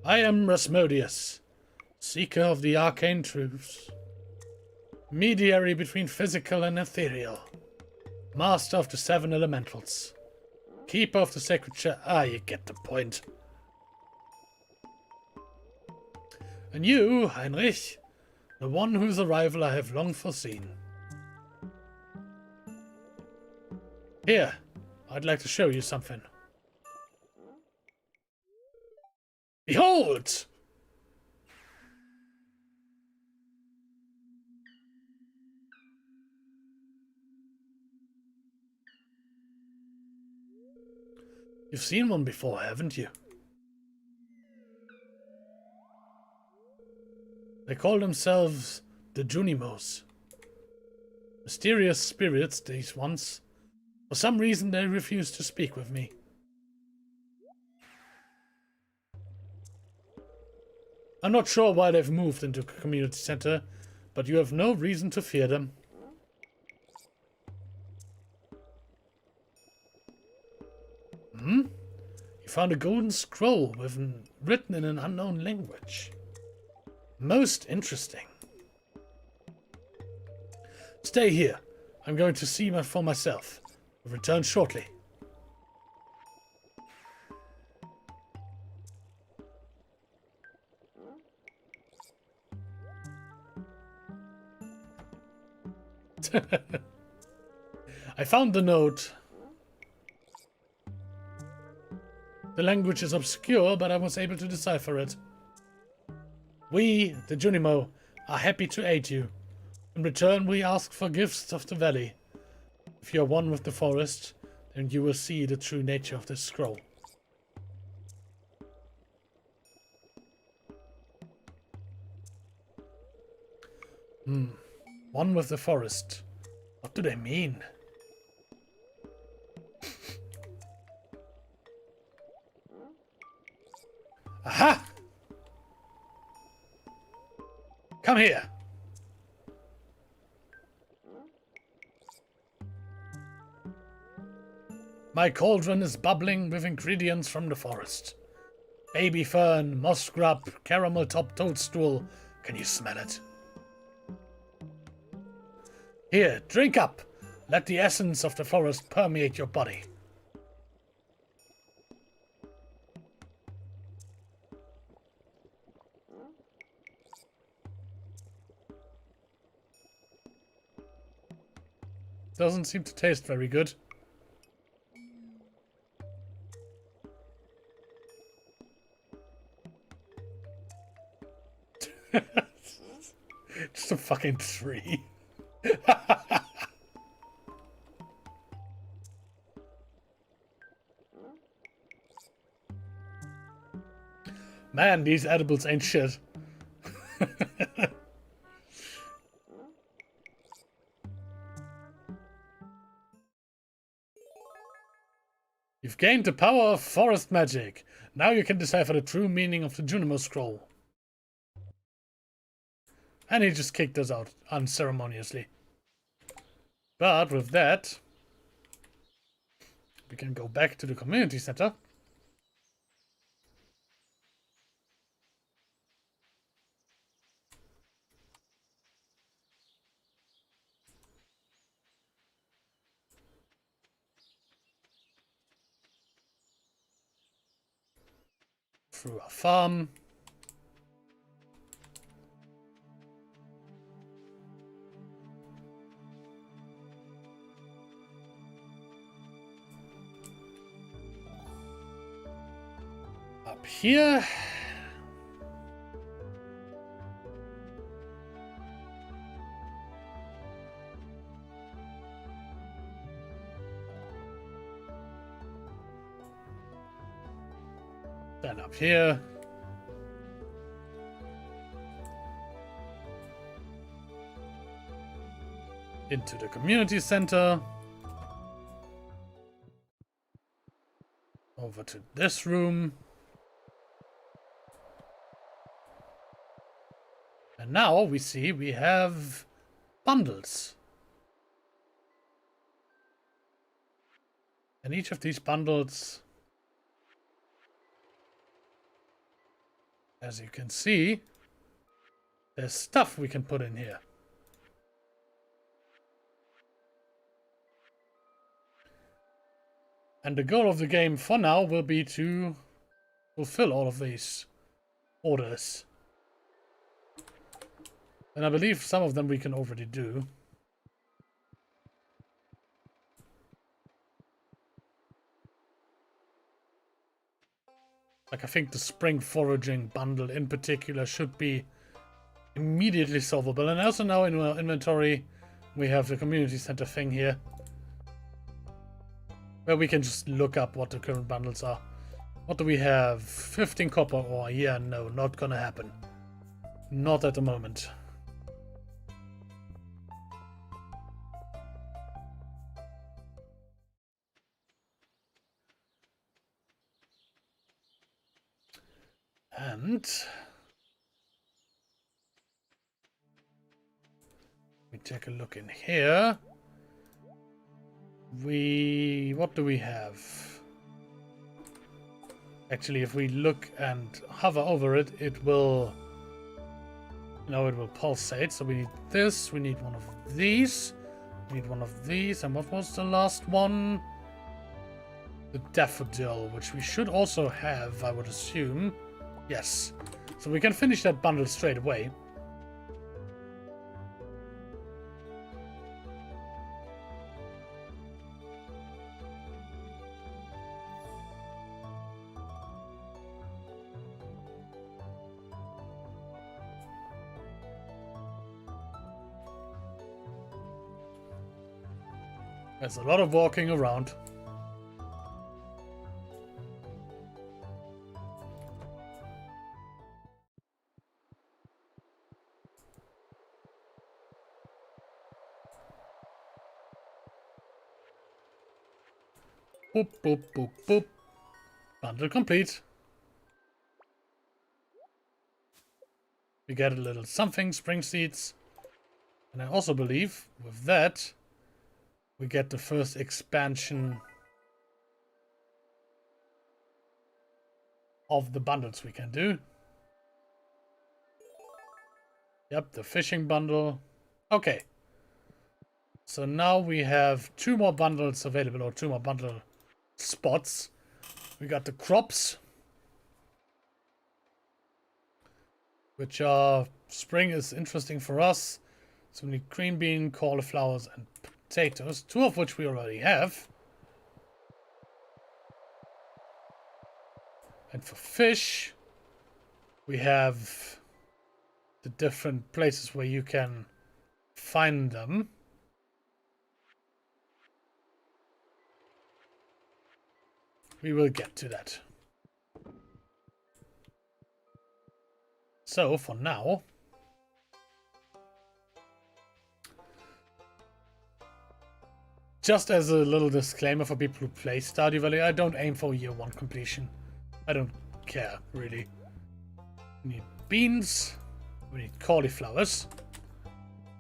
I am Rasmodius, seeker of the arcane truths. Mediary between physical and ethereal. Master of the 7 elementals. Keeper of the sacred chair. Ah, you get the point. And you, Heinrich, the one whose arrival I have long foreseen. Here, I'd like to show you something. Behold! You've seen one before, haven't you? They call themselves the Junimos. Mysterious spirits, these ones. For some reason, they refuse to speak with me. I'm not sure why they've moved into a community center, but you have no reason to fear them. You found a golden scroll written in an unknown language. Most interesting. Stay here. I'm going to see for myself. I'll return shortly. I found the note. The language is obscure, but I was able to decipher it. We, the Junimo, are happy to aid you. In return, we ask for gifts of the valley. If you are one with the forest, then you will see the true nature of this scroll. One with the forest. What do they mean? Aha! Come here. My cauldron is bubbling with ingredients from the forest. Baby fern, moss grub, caramel top toadstool. Can you smell it? Here, drink up. Let the essence of the forest permeate your body. Doesn't seem to taste very good. Just a fucking tree. Man, these edibles ain't shit. You've gained the power of forest magic. Now you can decipher the true meaning of the Junimo scroll. And he just kicked us out unceremoniously. But with that, we can go back to the community center. Through our farm. Up here. Then up here. Into the community center. Over to this room. And now we see we have bundles. And each of these bundles, as you can see, there's stuff we can put in here. And the goal of the game for now will be to fulfill all of these orders. And I believe some of them we can already do. Like, I think the spring foraging bundle in particular should be immediately solvable. And also now in our inventory, we have the community center thing here, where we can just look up what the current bundles are. What do we have? 15 copper ore. Yeah, no, not gonna happen. Not at the moment. And we take a look in here. What do we have? Actually, if we look and hover over it, it will, it will pulsate. So we need this, we need one of these, we need one of these, and what was the last one? The daffodil, which we should also have, I would assume. Yes. So we can finish that bundle straight away. There's a lot of walking around. Boop, boop, boop, boop. Bundle complete. We get a little something, spring seeds. And I also believe with that, we get the first expansion of the bundles we can do. Yep, the fishing bundle. Okay. So now we have 2 more bundles available, or 2 more bundle spots. We got the crops, which are, spring is interesting for us. So we need green bean, cauliflowers, and potatoes, 2 of which we already have. And for fish, we have the different places where you can find them. We will get to that. So, for now, just as a little disclaimer for people who play Stardew Valley, I don't aim for year 1 completion. I don't care, really. We need beans. We need cauliflowers.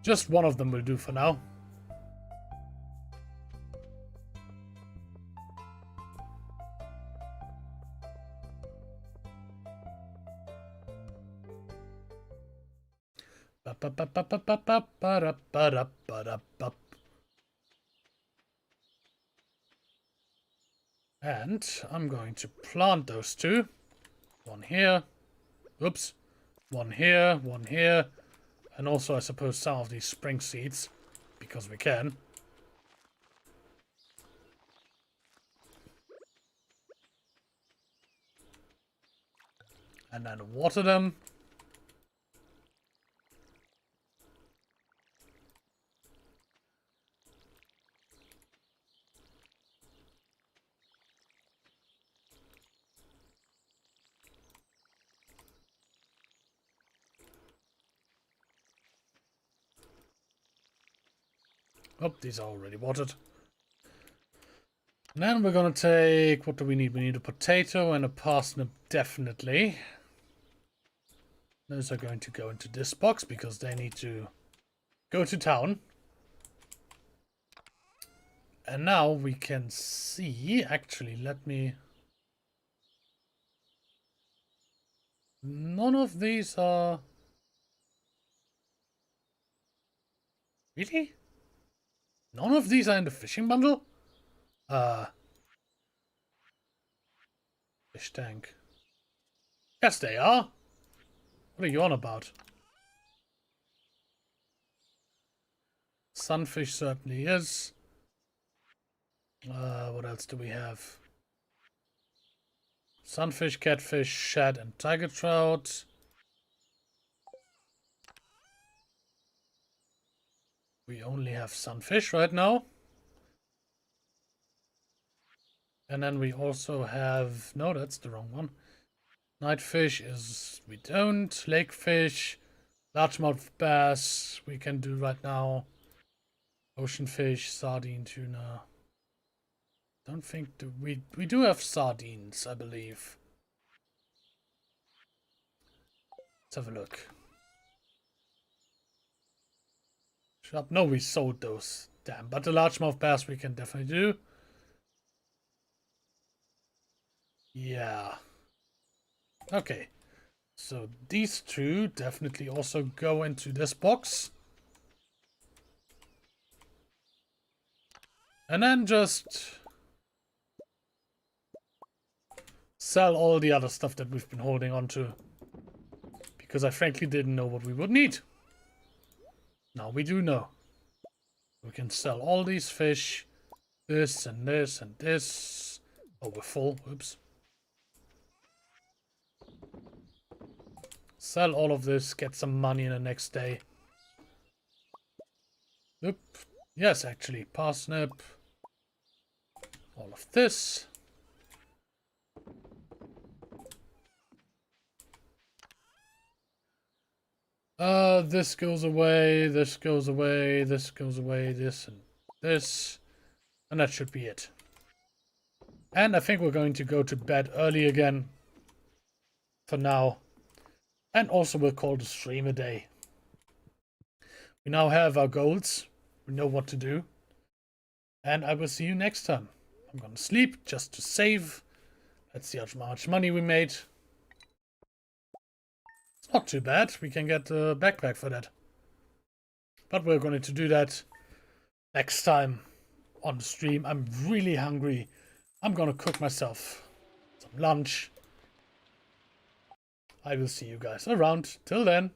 Just one of them will do for now. And I'm going to plant those 2. One here. Oops. One here, one here. And also, I suppose, some of these spring seeds. Because we can. And then water them. Oh, these are already watered. And then we're gonna take... What do we need? We need a potato and a parsnip, definitely. Those are going to go into this box because they need to go to town. And now we can see... Actually, let me... None of these are... Really? None of these are in the fishing bundle? Fish tank. Yes, they are. What are you on about? Sunfish certainly is. What else do we have? Sunfish, catfish, shad, and tiger trout. We only have sunfish right now. And then we also have... No, that's the wrong one. Nightfish is... We don't. Lakefish. Largemouth bass. We can do right now. Ocean fish. Sardine, tuna. Don't think... We do have sardines, I believe. Let's have a look. Shut up. No, we sold those. Damn. But the largemouth bass we can definitely do. Yeah. Okay. So these 2 definitely also go into this box. And then just sell all the other stuff that we've been holding on to. Because I frankly didn't know what we would need. Now we do know. We can sell all these fish. This and this and this. Oh, we're full. Oops. Sell all of this. Get some money the next day. Oop. Yes, actually. Parsnip. All of this. This goes away, this goes away, this goes away, this and this. And that should be it. And I think we're going to go to bed early again. For now. And also we'll call the stream a day. We now have our goals. We know what to do. And I will see you next time. I'm gonna sleep just to save. Let's see how much money we made. Not too bad. We can get a backpack for that. But we're going to do that next time on the stream. I'm really hungry. I'm going to cook myself some lunch. I will see you guys around. Till then.